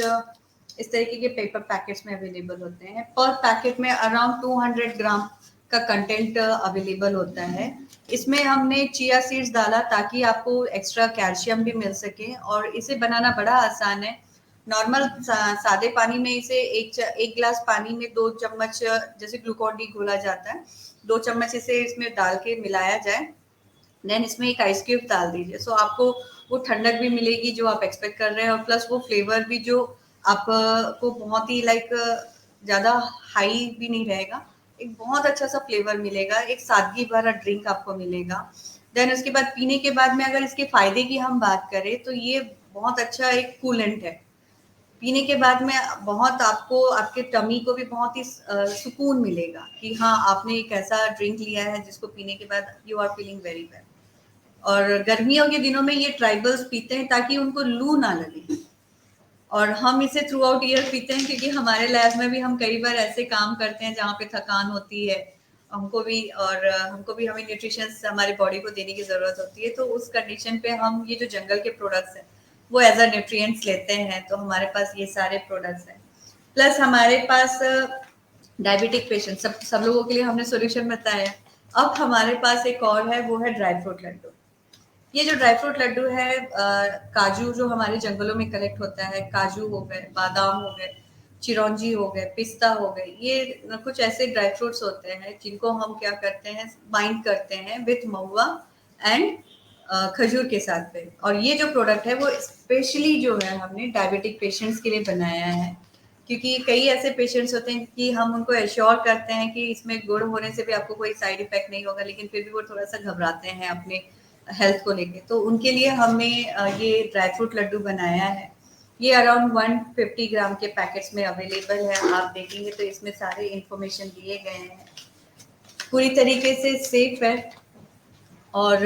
इस तरीके के पेपर पैकेट्स में अवेलेबल होते हैं। पर पैकेट में अराउंड 200 ग्राम का कंटेंट अवेलेबल होता है। इसमें हमने चिया सीड्स डाला ताकि आपको एक्स्ट्रा कैल्शियम भी मिल सके, और इसे बनाना बड़ा आसान है। नॉर्मल सादे पानी में इसे एक गिलास पानी में 2 चम्मच जैसे ग्लूकोन डी घोला जाता है, 2 चम्मच इसे इसमें डाल के मिलाया जाए। देन इसमें एक आइस क्यूब डाल दीजिए, सो आपको वो ठंडक भी मिलेगी जो आप एक्सपेक्ट कर रहे हैं, और प्लस वो फ्लेवर भी जो आपको बहुत ही लाइक ज्यादा हाई भी नहीं रहेगा, एक बहुत अच्छा सा फ्लेवर मिलेगा, एक सादगी भरा ड्रिंक आपको मिलेगा। देन उसके बाद पीने के बाद में अगर इसके फायदे की हम बात करें तो ये बहुत अच्छा एक कूलेंट है। पीने के बाद में बहुत आपको आपके टमी को भी बहुत ही सुकून मिलेगा कि हाँ आपने एक ऐसा ड्रिंक लिया है जिसको पीने के बाद you are feeling very well. और गर्मियों के दिनों में ये ट्राइबल्स पीते हैं ताकि उनको लू ना लगे, और हम इसे थ्रू आउट ईयर पीते हैं क्योंकि हमारे लैब में भी हम कई बार ऐसे काम करते हैं जहाँ पे थकान होती है हमको भी, और हमको भी हमें न्यूट्रिशन हमारी बॉडी को देने की जरूरत होती है। तो उस कंडीशन पे हम ये जो जंगल के प्रोडक्ट्स हैं वो एज अ न्यूट्रिएंट्स लेते हैं, तो हमारे पास ये सारे प्रोडक्ट्स हैं। प्लस हमारे पास डायबिटिक पेशेंट सब लोगों के लिए हमने सोल्यूशन बताया। अब हमारे पास एक और है, वो है ड्राई फ्रूट लड्डू। ये जो ड्राई फ्रूट लड्डू है, काजू जो हमारे जंगलों में कलेक्ट होता है, काजू हो गए, बादाम हो गए, चिरौंजी हो गए, पिस्ता हो गए, ये कुछ ऐसे ड्राई फ्रूट्स होते हैं जिनको हम क्या करते हैं, बाइंड करते हैं विथ महुआ एंड खजूर के साथ पे। और ये जो प्रोडक्ट है वो स्पेशली जो है हमने डायबिटिक पेशेंट्स के लिए बनाया है, क्योंकि कई ऐसे पेशेंट्स होते हैं कि हम उनको एश्योर करते हैं कि इसमें गुड़ होने से भी आपको कोई साइड इफेक्ट नहीं होगा, लेकिन फिर भी वो थोड़ा सा घबराते हैं अपने हेल्थ को लेके। तो उनके लिए हमने ये ड्राई फ्रूट लड्डू बनाया है। ये अराउंड 150 ग्राम के पैकेट्स में अवेलेबल है। आप देखेंगे तो इसमें सारे इंफॉर्मेशन दिए गए हैं, पूरी तरीके से सेफ है, और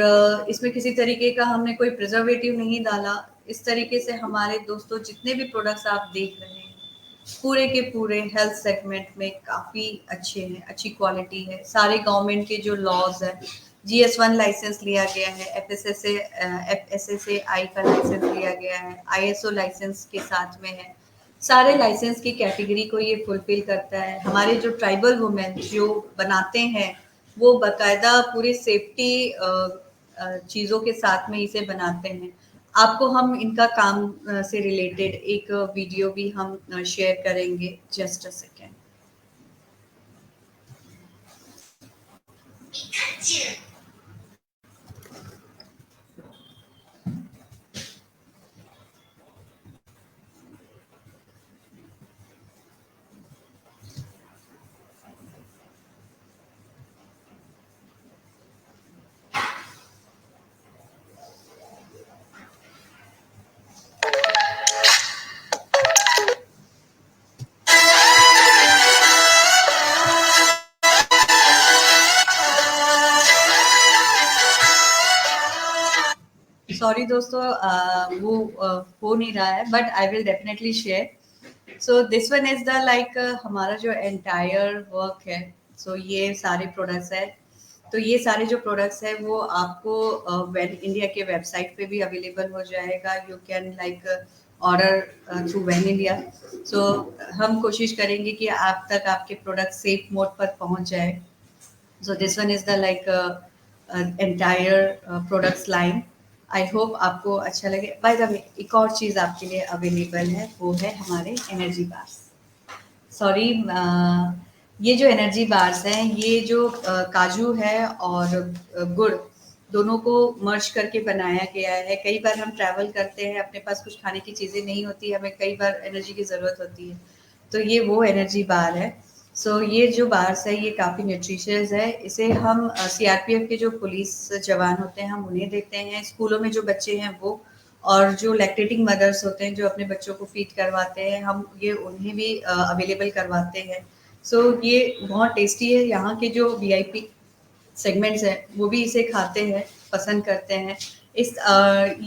इसमें किसी तरीके का हमने कोई प्रिजर्वेटिव नहीं डाला। इस तरीके से हमारे दोस्तों जितने भी प्रोडक्ट्स आप देख रहे हैं पूरे के पूरे हेल्थ सेगमेंट में काफ़ी अच्छे हैं, अच्छी क्वालिटी है। सारे गवर्नमेंट के जो लॉज है, GS1 लाइसेंस लिया गया है, FSSAI का लाइसेंस लिया गया है, ISO लाइसेंस के साथ में है। सारे लाइसेंस की कैटेगरी को ये फुलफिल करता है। हमारे जो ट्राइबल वुमेन जो बनाते हैं वो बकायदा पूरी सेफ्टी चीज़ों के साथ में इसे बनाते हैं। आपको हम इनका काम से रिलेटेड एक वीडियो भी हम शेयर करेंगे। Just a second. सॉरी दोस्तों, वो हो नहीं रहा है, but I will definitely share. So this one is the like हमारा जो एंटायर वर्क है। सो ये सारे प्रोडक्ट्स है। तो ये सारे जो प्रोडक्ट्स है वो आपको वेन इंडिया के वेबसाइट पे भी अवेलेबल हो जाएगा। You can like order through Van India. So हम कोशिश करेंगे कि आप तक आपके प्रोडक्ट सेफ मोड पर पहुंच जाए। So this one is the like entire products line. I hope आपको अच्छा लगे। बाय द वे, एक और चीज आपके लिए अवेलेबल है, वो है हमारे एनर्जी बार्स। सॉरी, ये जो एनर्जी बार्स हैं, ये जो काजू है और गुड़ दोनों को मर्ज करके बनाया गया है। कई बार हम ट्रैवल करते हैं, अपने पास कुछ खाने की चीजें नहीं होती, हमें कई बार एनर्जी की जरूरत होती है, तो ये वो एनर्जी बार है। सो ये जो बार्स है ये काफ़ी न्यूट्रिशियस है। इसे हम सीआरपीएफ के जो पुलिस जवान होते हैं हम उन्हें देते हैं, स्कूलों में जो बच्चे हैं वो, और जो लैक्टेटिंग मदर्स होते हैं जो अपने बच्चों को फीड करवाते हैं हम ये उन्हें भी अवेलेबल करवाते हैं। सो ये बहुत टेस्टी है। यहाँ के जो वीआईपी सेगमेंट्स हैं वो भी इसे खाते हैं, पसंद करते हैं।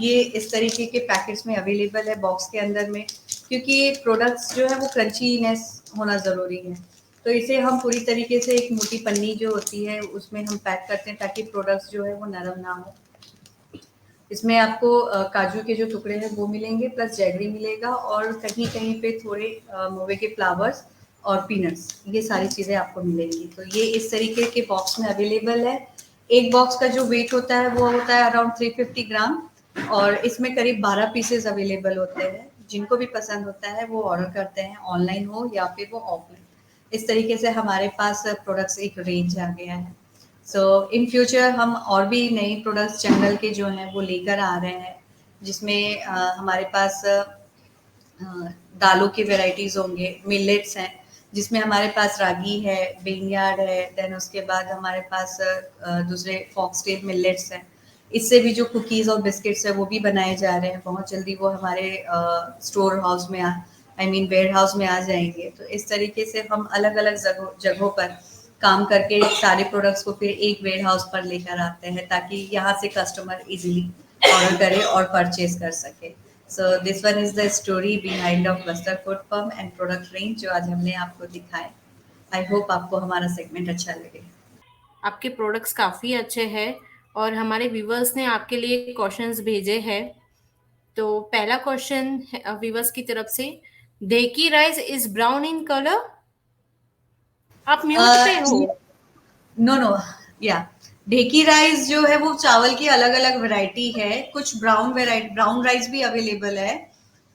ये इस तरीके के पैकेट्स में अवेलेबल है बॉक्स के अंदर में, क्योंकि प्रोडक्ट्स जो है वो क्रंचीनेस होना ज़रूरी है। तो इसे हम पूरी तरीके से एक मोटी पन्नी जो होती है उसमें हम पैक करते हैं ताकि प्रोडक्ट्स जो है वो नरम ना हो। इसमें आपको काजू के जो टुकड़े हैं वो मिलेंगे, प्लस जैगरी मिलेगा, और कहीं कहीं पे थोड़े मोवे के फ्लावर्स और पीनट्स, ये सारी चीज़ें आपको मिलेंगी। तो ये इस तरीके के बॉक्स में अवेलेबल है। एक बॉक्स का जो वेट होता है वो होता है अराउंड 350 ग्राम, और इसमें करीब 12 पीसेज अवेलेबल होते हैं। जिनको भी पसंद होता है वो ऑर्डर करते हैं, ऑनलाइन हो या फिर वो ऑफलाइन। इस तरीके से हमारे पास प्रोडक्ट्स एक रेंज आ गया है। सो इन फ्यूचर हम और भी नई प्रोडक्ट्स जंगल के जो हैं वो लेकर आ रहे हैं, जिसमें हमारे पास दालों के वेराइटीज होंगे, मिलेट्स हैं, जिसमें हमारे पास रागी है, बेनयार्ड है, देन उसके बाद हमारे पास दूसरे फॉक्सटेल मिलेट्स हैं। इससे भी जो कुकीज़ और बिस्किट्स है वो भी बनाए जा रहे हैं। बहुत जल्दी वो हमारे स्टोर हाउस में आई मीन वेयर हाउस में आ जाएंगे। तो इस तरीके से हम अलग अलग जगहों पर काम करके सारे प्रोडक्ट्स को फिर एक वेयर हाउस पर लेकर आते हैं, ताकि यहाँ से कस्टमर इजीली ऑर्डर करे और परचेज कर सके। सो this one is the story behind of Bastar food firm and product range जो आज हमने आपको दिखाए। आई होप आपको हमारा सेगमेंट अच्छा लगे। आपके प्रोडक्ट्स काफ़ी अच्छे हैं और हमारे व्यूवर्स ने आपके लिए क्वेश्चंस भेजे हैं। तो पहला क्वेश्चन व्यूवर्स की तरफ से, देकी rice is brown in colour. आप म्यूट पे हो। नो नो, या ढेकी राइस जो है वो चावल की अलग अलग वैरायटी है। कुछ ब्राउन राइस भी अवेलेबल है,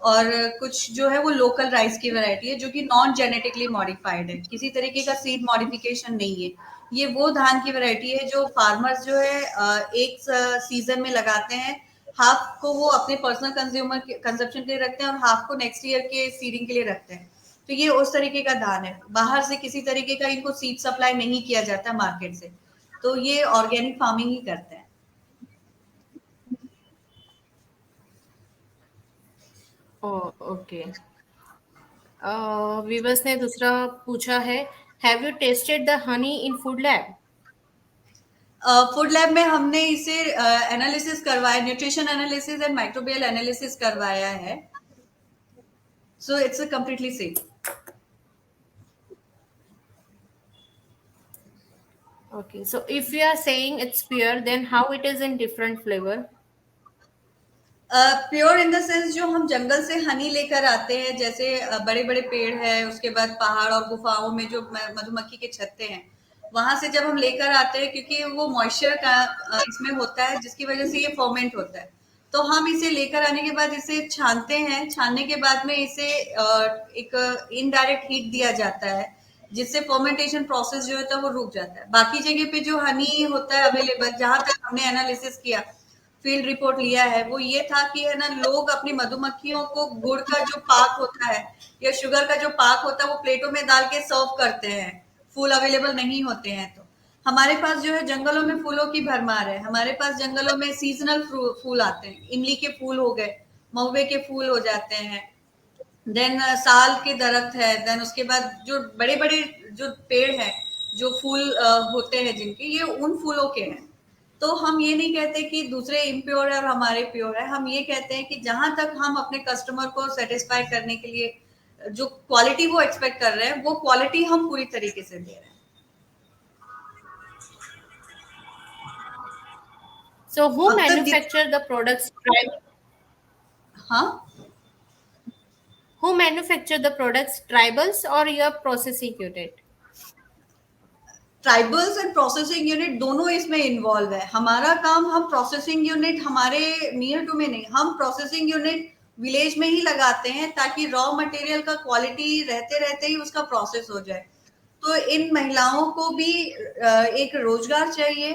और कुछ जो है वो लोकल राइस की वैरायटी है जो कि नॉन जेनेटिकली मॉडिफाइड है, किसी तरीके का सीड मॉडिफिकेशन नहीं है। ये वो धान की वैरायटी है जो फार्मर्स जो है एक सीजन में लगाते हैं। हाफ को वो अपने पर्सनल कंजम्पशन के लिए रखते हैं और हाफ को नेक्स्ट ईयर के सीडिंग के लिए रखते हैं। तो ये उस तरीके का धान है, बाहर से किसी तरीके का इनको सीड सप्लाई नहीं किया जाता मार्केट से। तो ये ऑर्गेनिक फार्मिंग ही करते हैं। ओ, ओके। व्यूवर्स ने दूसरा पूछा है, have you tested the honey in food lab. Food lab में हमने इसे एनालिसिस करवाया, nutrition analysis and microbial analysis करवाया है। So it's completely safe. Okay, so if you are saying it's pure, then how it is in different flavor? Pure in the sense जो हम जंगल से हनी लेकर आते हैं, जैसे बड़े बड़े पेड़ है, उसके बाद पहाड़ और गुफाओं में जो मधुमक्खी के छत्ते हैं, वहां से जब हम लेकर आते हैं, क्योंकि वो मॉइस्चर का इसमें होता है जिसकी वजह से ये फर्मेंट होता है। तो हम इसे लेकर आने के बाद इसे छानते हैं। छानने के बाद में इसे एक इनडायरेक्ट हीट दिया जाता है, जिससे फर्मेंटेशन प्रोसेस जो होता है वो रुक जाता है। बाकी जगह पे जो हनी होता है अवेलेबल, जहां तक हमने एनालिसिस किया, फील्ड रिपोर्ट लिया है, वो ये था कि है ना, लोग अपनी मधुमक्खियों को गुड़ का जो पाक होता है या शुगर का जो पाक होता है वो प्लेटों में डाल के सर्व करते हैं। फूल अवेलेबल नहीं होते हैं तो हमारे पास जो है जंगलों में फूलों की भरमार है। हमारे पास जंगलों में सीजनल फूल आते हैं, इमली के फूल हो गए, महुए के फूल हो जाते हैं, देन साल के दरख्त है, देन उसके बाद जो बड़े बड़े जो पेड़ हैं, जो फूल होते हैं जिनके, ये उन फूलों के हैं। तो हम ये नहीं कहते कि दूसरे इम्प्योर है और हमारे प्योर है। हम ये कहते हैं कि जहां तक हम अपने कस्टमर को सेटिस्फाई करने के लिए जो क्वालिटी वो एक्सपेक्ट कर रहे हैं, वो क्वालिटी हम पूरी तरीके से दे रहे हैं। So, who अब तक manufacture the products? हाँ, Who manufacture the products? Tribals or your processing unit? Tribals and processing unit दोनों इसमें इन्वॉल्व है। हमारा काम, हम प्रोसेसिंग यूनिट हमारे नियर टू में नहीं, हम प्रोसेसिंग यूनिट विलेज में ही लगाते हैं, ताकि रॉ मटेरियल का क्वालिटी रहते रहते ही उसका प्रोसेस हो जाए। तो इन महिलाओं को भी एक रोजगार चाहिए,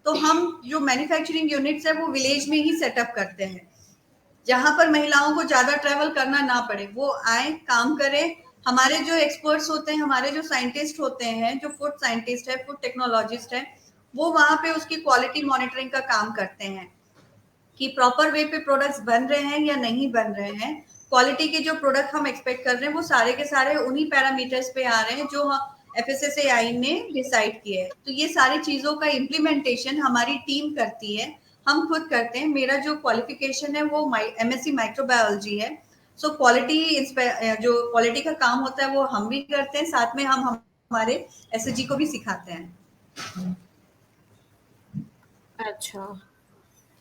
तो हम जो मैन्युफैक्चरिंग यूनिट्स है वो विलेज में ही सेटअप करते हैं, जहां पर महिलाओं को ज्यादा ट्रेवल करना ना पड़े। वो आए, काम करें। हमारे जो एक्सपर्ट्स होते हैं, हमारे जो साइंटिस्ट होते हैं, जो फूड साइंटिस्ट है, फूड टेक्नोलॉजिस्ट है, वो वहां पे उसकी क्वालिटी मॉनिटरिंग का काम करते हैं कि प्रॉपर वे पे प्रोडक्ट्स बन रहे हैं या नहीं बन रहे हैं। क्वालिटी के जो प्रोडक्ट हम एक्सपेक्ट कर रहे हैं वो सारे के सारे उन्हीं पैरामीटर्स पे आ रहे हैं जो FSSAI ने डिसाइड किए हैं। तो ये सारी चीजों का इम्प्लीमेंटेशन हमारी टीम करती है, हम खुद करते हैं। मेरा जो क्वालिफिकेशन है वो MSc माइक्रोबायोलॉजी है। सो क्वालिटी जो क्वालिटी का काम होता है वो हम भी करते हैं, साथ में हम हमारे SHG को भी सिखाते हैं। Acha.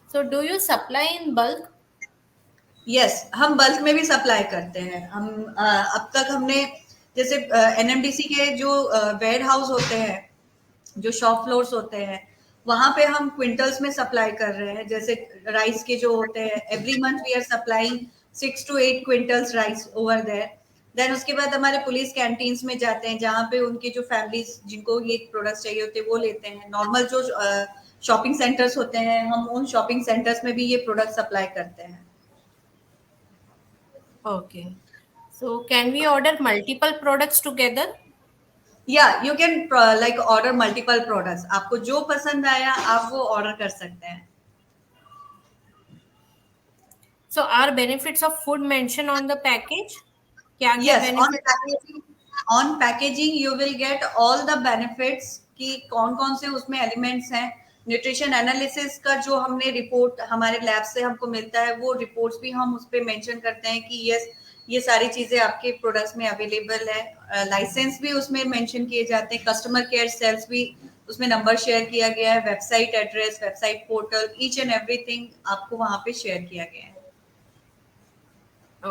So, do you supply in bulk? Yes, हम बल्क में भी सप्लाई करते हैं। हम अब तक हमने जैसे NMDC के जो वेयर हाउस होते हैं, जो शॉप फ्लोर्स होते हैं, वहां पे हम क्विंटल्स में सप्लाई कर रहे हैं। जैसे राइस के जो होते हैं, every month we are supplying 6 to 8 quintals rice over there. Then उसके बाद हमारे पुलिस कैंटीन्स में जाते हैं, जहाँ पे उनके जो फैमिलीज जिनको ये प्रोडक्ट्स चाहिए होते हैं वो लेते हैं। नॉर्मल जो शॉपिंग सेंटर्स होते हैं, हम उन शॉपिंग सेंटर्स में भी ये प्रोडक्ट सप्लाई करते हैं। Okay. So, can we order multiple products together? या you can like order multiple products. आपको जो पसंद आया आप वो ऑर्डर कर सकते हैं। So, are benefits of food mentioned on the package? क्या क्या यस, benefit है? On packaging you will get all the benefits कि कौन कौन से उसमें एलिमेंट्स हैं। न्यूट्रिशन एनालिसिस का जो हमने रिपोर्ट हमारे लैब से हमको मिलता है, वो रिपोर्ट्स भी हम उस पर मेंशन करते हैं कि यस, ये सारी चीजें आपके प्रोडक्ट्स में अवेलेबल है। लाइसेंस भी उसमें मेंशन किए जाते हैं, कस्टमर केयर सेल्स भी उसमें नंबर शेयर किया गया है, website address, website portal, each and everything आपको वहां पे शेयर किया गया है।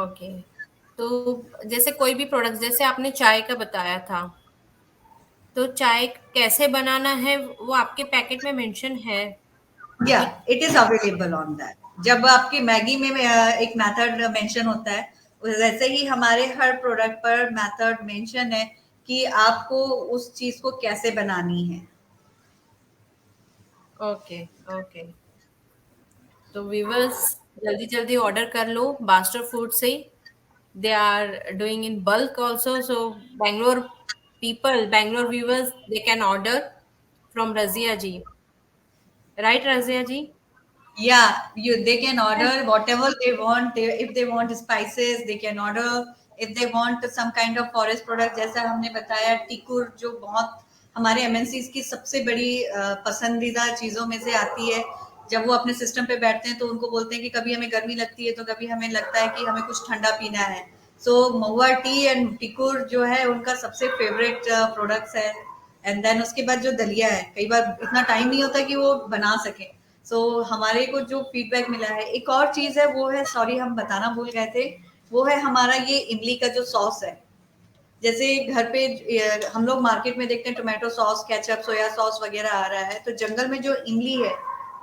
ओके। तो जैसे कोई भी प्रोडक्ट, जैसे आपने चाय का बताया था, तो चाय कैसे बनाना है वो आपके पैकेट में मेंशन है या कि it is available on that. जब आपकी मैगी में एक मेथड मेंशन होता है, वैसे ही हमारे हर प्रोडक्ट पर मेथड मेंशन है कि आपको उस चीज को कैसे बनानी है। Okay okay. तो व्यूवर्स, जल्दी जल्दी ऑर्डर कर लो बास्टर फूड से। They are doing in bulk also, so Bangalore people, Bangalore viewers, they can order from Razia ji. Right, Razia ji? Yeah, they can order whatever they want. If they want spices, they can order. If they want some kind of forest product, जैसा हमने बताया, टिकुर जो बहुत हमारे MNCs की सबसे बड़ी पसंदीदा चीजों में से आती है। जब वो अपने सिस्टम पे बैठते हैं तो उनको बोलते हैं कि कभी हमें गर्मी लगती है, तो कभी हमें लगता है कि हमें कुछ ठंडा पीना है। सो महुआ टी एंड टिकुर जो है उनका सबसे फेवरेट प्रोडक्ट्स है। एंड देन उसके बाद जो दलिया है, कई बार इतना टाइम नहीं होता कि वो बना सके। हमारे को जो फीडबैक मिला है, एक और चीज है, वो है, सॉरी हम बताना भूल गए थे, वो है हमारा ये इमली का जो सॉस है। जैसे घर पे हम लोग मार्केट में देखते हैं tomato sauce, ketchup, soya sauce वगैरह आ रहा है, तो जंगल में जो इमली है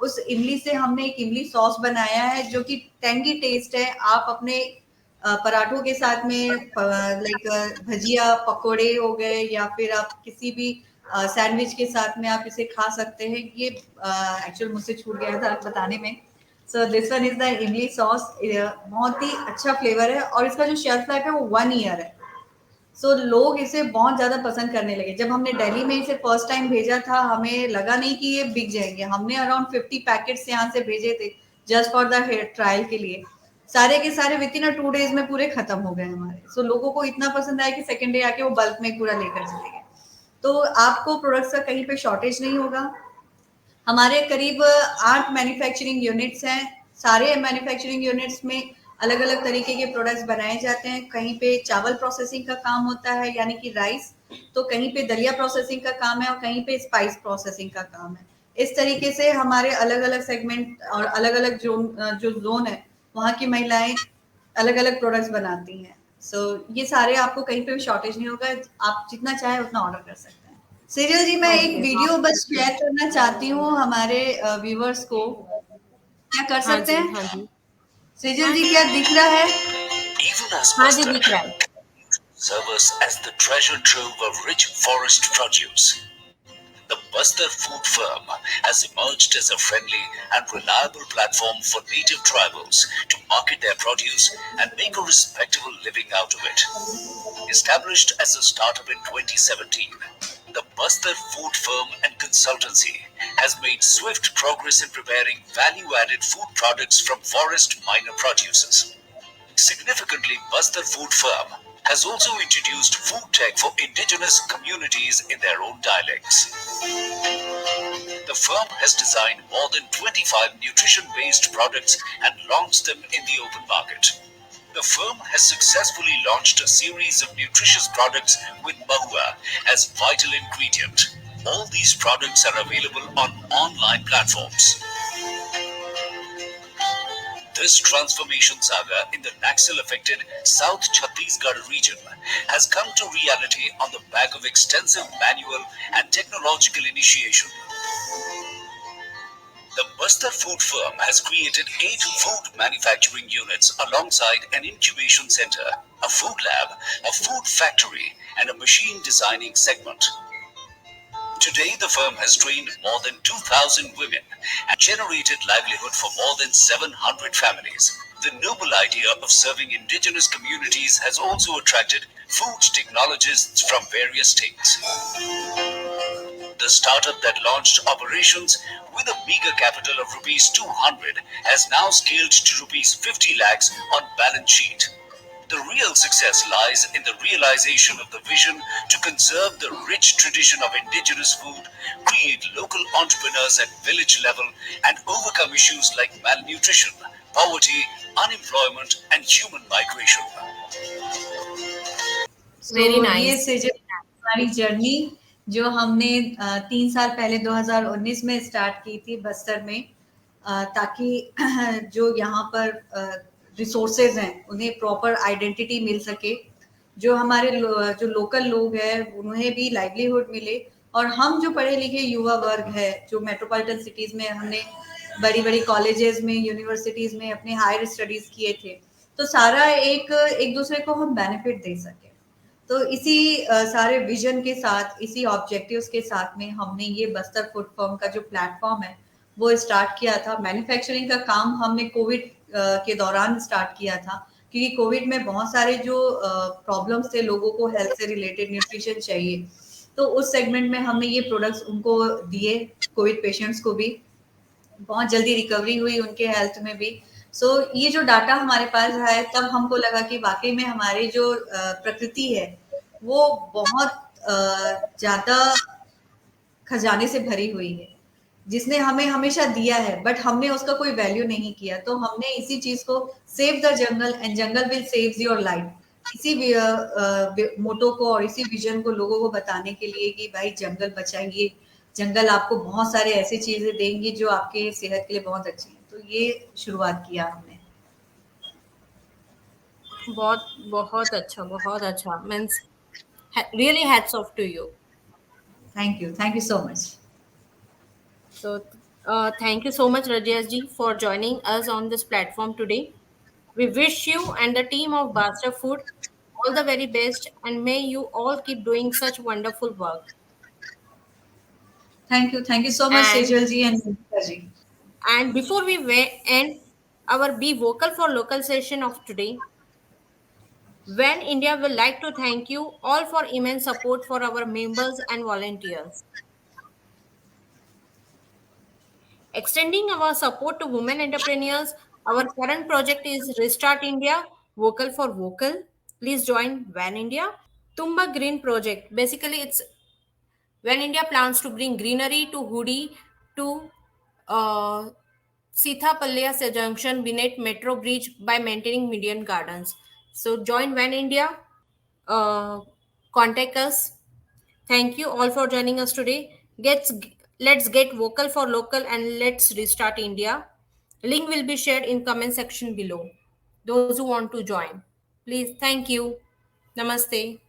उस इमली से हमने एक इमली सॉस बनाया है जो कि टेंगी टेस्ट है। आप अपने पराठों के साथ में लाइक भजिया पकोड़े हो गए या फिर आप किसी भी सैंडविच के साथ में आप इसे खा सकते हैं। ये एक्चुअल मुझसे छूट गया था बताने में। सो दिस वन इज द इमली सॉस। बहुत ही अच्छा फ्लेवर है और इसका जो शेल्फ लाइफ है वो 1 ईयर है। सो लोग इसे बहुत ज्यादा पसंद करने लगे। जब हमने दिल्ली में इसे फर्स्ट टाइम भेजा था हमें लगा नहीं कि ये बिक जाएंगे। हमने अराउंड 50 पैकेट्स यहाँ से भेजे थे जस्ट फॉर द ट्रायल के लिए। सारे के सारे विद इन 2 डेज में पूरे खत्म हो गए हमारे। सो लोगों को इतना पसंद आया कि सेकेंड डे आके वो बल्क में पूरा लेकर चले गए। तो आपको प्रोडक्ट्स का कहीं पे शॉर्टेज नहीं होगा। हमारे करीब 8 मैन्युफैक्चरिंग यूनिट्स हैं। सारे मैन्युफैक्चरिंग यूनिट्स में अलग अलग तरीके के प्रोडक्ट्स बनाए जाते हैं। कहीं पे चावल प्रोसेसिंग का काम होता है यानी कि राइस, तो कहीं पे दलिया प्रोसेसिंग का काम है और कहीं पे स्पाइस प्रोसेसिंग का काम है। इस तरीके से हमारे अलग अलग सेगमेंट और अलग अलग जो जोन है वहाँ की महिलाएं अलग अलग प्रोडक्ट्स बनाती हैं। सो ये सारे आपको कहीं पे भी शॉर्टेज नहीं होगा। आप जितना चाहे उतना ऑर्डर कर सकते हैं। सीरियल जी, मैं एक ओके। वीडियो बस शेयर करना चाहती हूँ हमारे व्यूवर्स को। क्या कर हाँ सकते जी, हैं? हाँ जी। सीरियल जी, क्या दिख रहा है? Even as हाँ जी, mustard दिख रहा है। serve us as the treasure trove of rich forest produce, the Bastar Food Firm has emerged as a friendly and reliable platform for native tribals to market their produce and make a respectable living out of it. Established as a startup in 2017, the Bastar Food Firm and Consultancy has made swift progress in preparing value-added food products from forest minor producers. Significantly, Bastar Food Firm has also introduced food tech for indigenous communities in their own dialects. The firm has designed more than 25 nutrition-based products and launched them in the open market. The firm has successfully launched a series of nutritious products with mahua as vital ingredient. All these products are available on online platforms. This transformation saga in the Naxal-affected South Chhattisgarh region has come to reality on the back of extensive manual and technological initiation. The Bastar Food Firm has created 8 food manufacturing units alongside an incubation center, a food lab, a food factory, and a machine designing segment. Today, the firm has trained more than 2,000 women and generated livelihood for more than 700 families. The noble idea of serving indigenous communities has also attracted food technologists from various states. The startup that launched operations with a meager capital of rupees 200 has now scaled to rupees 50 lakhs on balance sheet. The real success lies in the realization of the vision to conserve the rich tradition of indigenous food, create local entrepreneurs at village level, and overcome issues like malnutrition, poverty, unemployment, and human migration. Very ये nice. हमारी journey जो हमने 3 साल पहले 2019 में start की थी बस्तर में, ताकि जो यहाँ पर रिसोर्सेज हैं उन्हें प्रॉपर आइडेंटिटी मिल सके, जो हमारे जो लोकल लोग हैं उन्हें भी लाइवलीहुड मिले, और हम जो पढ़े लिखे युवा वर्ग है जो मेट्रोपॉलिटन सिटीज में हमने बड़ी बड़ी कॉलेजेस में यूनिवर्सिटीज में अपने हायर स्टडीज किए थे, तो सारा एक एक दूसरे को हम बेनिफिट दे सके। तो इसी सारे विजन के साथ, इसी ऑब्जेक्टिव्स के साथ में हमने ये बस्तर फूड फर्म का जो प्लेटफॉर्म है वो स्टार्ट किया था। मैन्युफैक्चरिंग का काम हमने कोविड के दौरान स्टार्ट किया था, क्योंकि कोविड में बहुत सारे जो प्रॉब्लम्स थे, लोगों को हेल्थ से रिलेटेड न्यूट्रिशन चाहिए, तो उस सेगमेंट में हमने ये प्रोडक्ट्स उनको दिए, कोविड पेशेंट्स को भी बहुत जल्दी रिकवरी हुई उनके हेल्थ में भी। सो ये जो डाटा हमारे पास है, तब हमको लगा कि वाकई में हमारी जो प्रकृति है वो बहुत ज्यादा खजाने से भरी हुई है, जिसने हमें हमेशा दिया है, बट हमने उसका कोई वैल्यू नहीं किया। तो हमने इसी चीज को, save the jungle and jungle will save your life, इसी मोटो को और इसी विजन को लोगों को बताने के लिए कि भाई जंगल बचाइए, जंगल आपको बहुत सारे ऐसी चीजें देंगी जो आपके सेहत के लिए बहुत अच्छी है। तो ये शुरुआत किया हमने। बहुत बहुत अच्छा means really hats off to you. Thank you so much. तो Thank you so much, Rajesh ji, for joining us on this platform today. We wish you and the team of Basta Food all the very best, and may you all keep doing such wonderful work. Thank you so much, And Sejal ji and Nandita ji. before we end our Be Vocal for Local session of today, when India will like to thank you all for immense support for our members and volunteers. Extending our support to women entrepreneurs, our current project is Restart India, Vocal for Vocal. Please join Van India. Tumba Green Project. Basically, it's when India plans to bring greenery to Hudi to uh, Sithapalya Junction beneath Metro Bridge by maintaining median gardens. So join Van India. Uh, Contact us. Thank you all for joining us today. Let's get vocal for local and let's restart India. Link will be shared in comment section below. Those who want to join, please. Thank you. Namaste.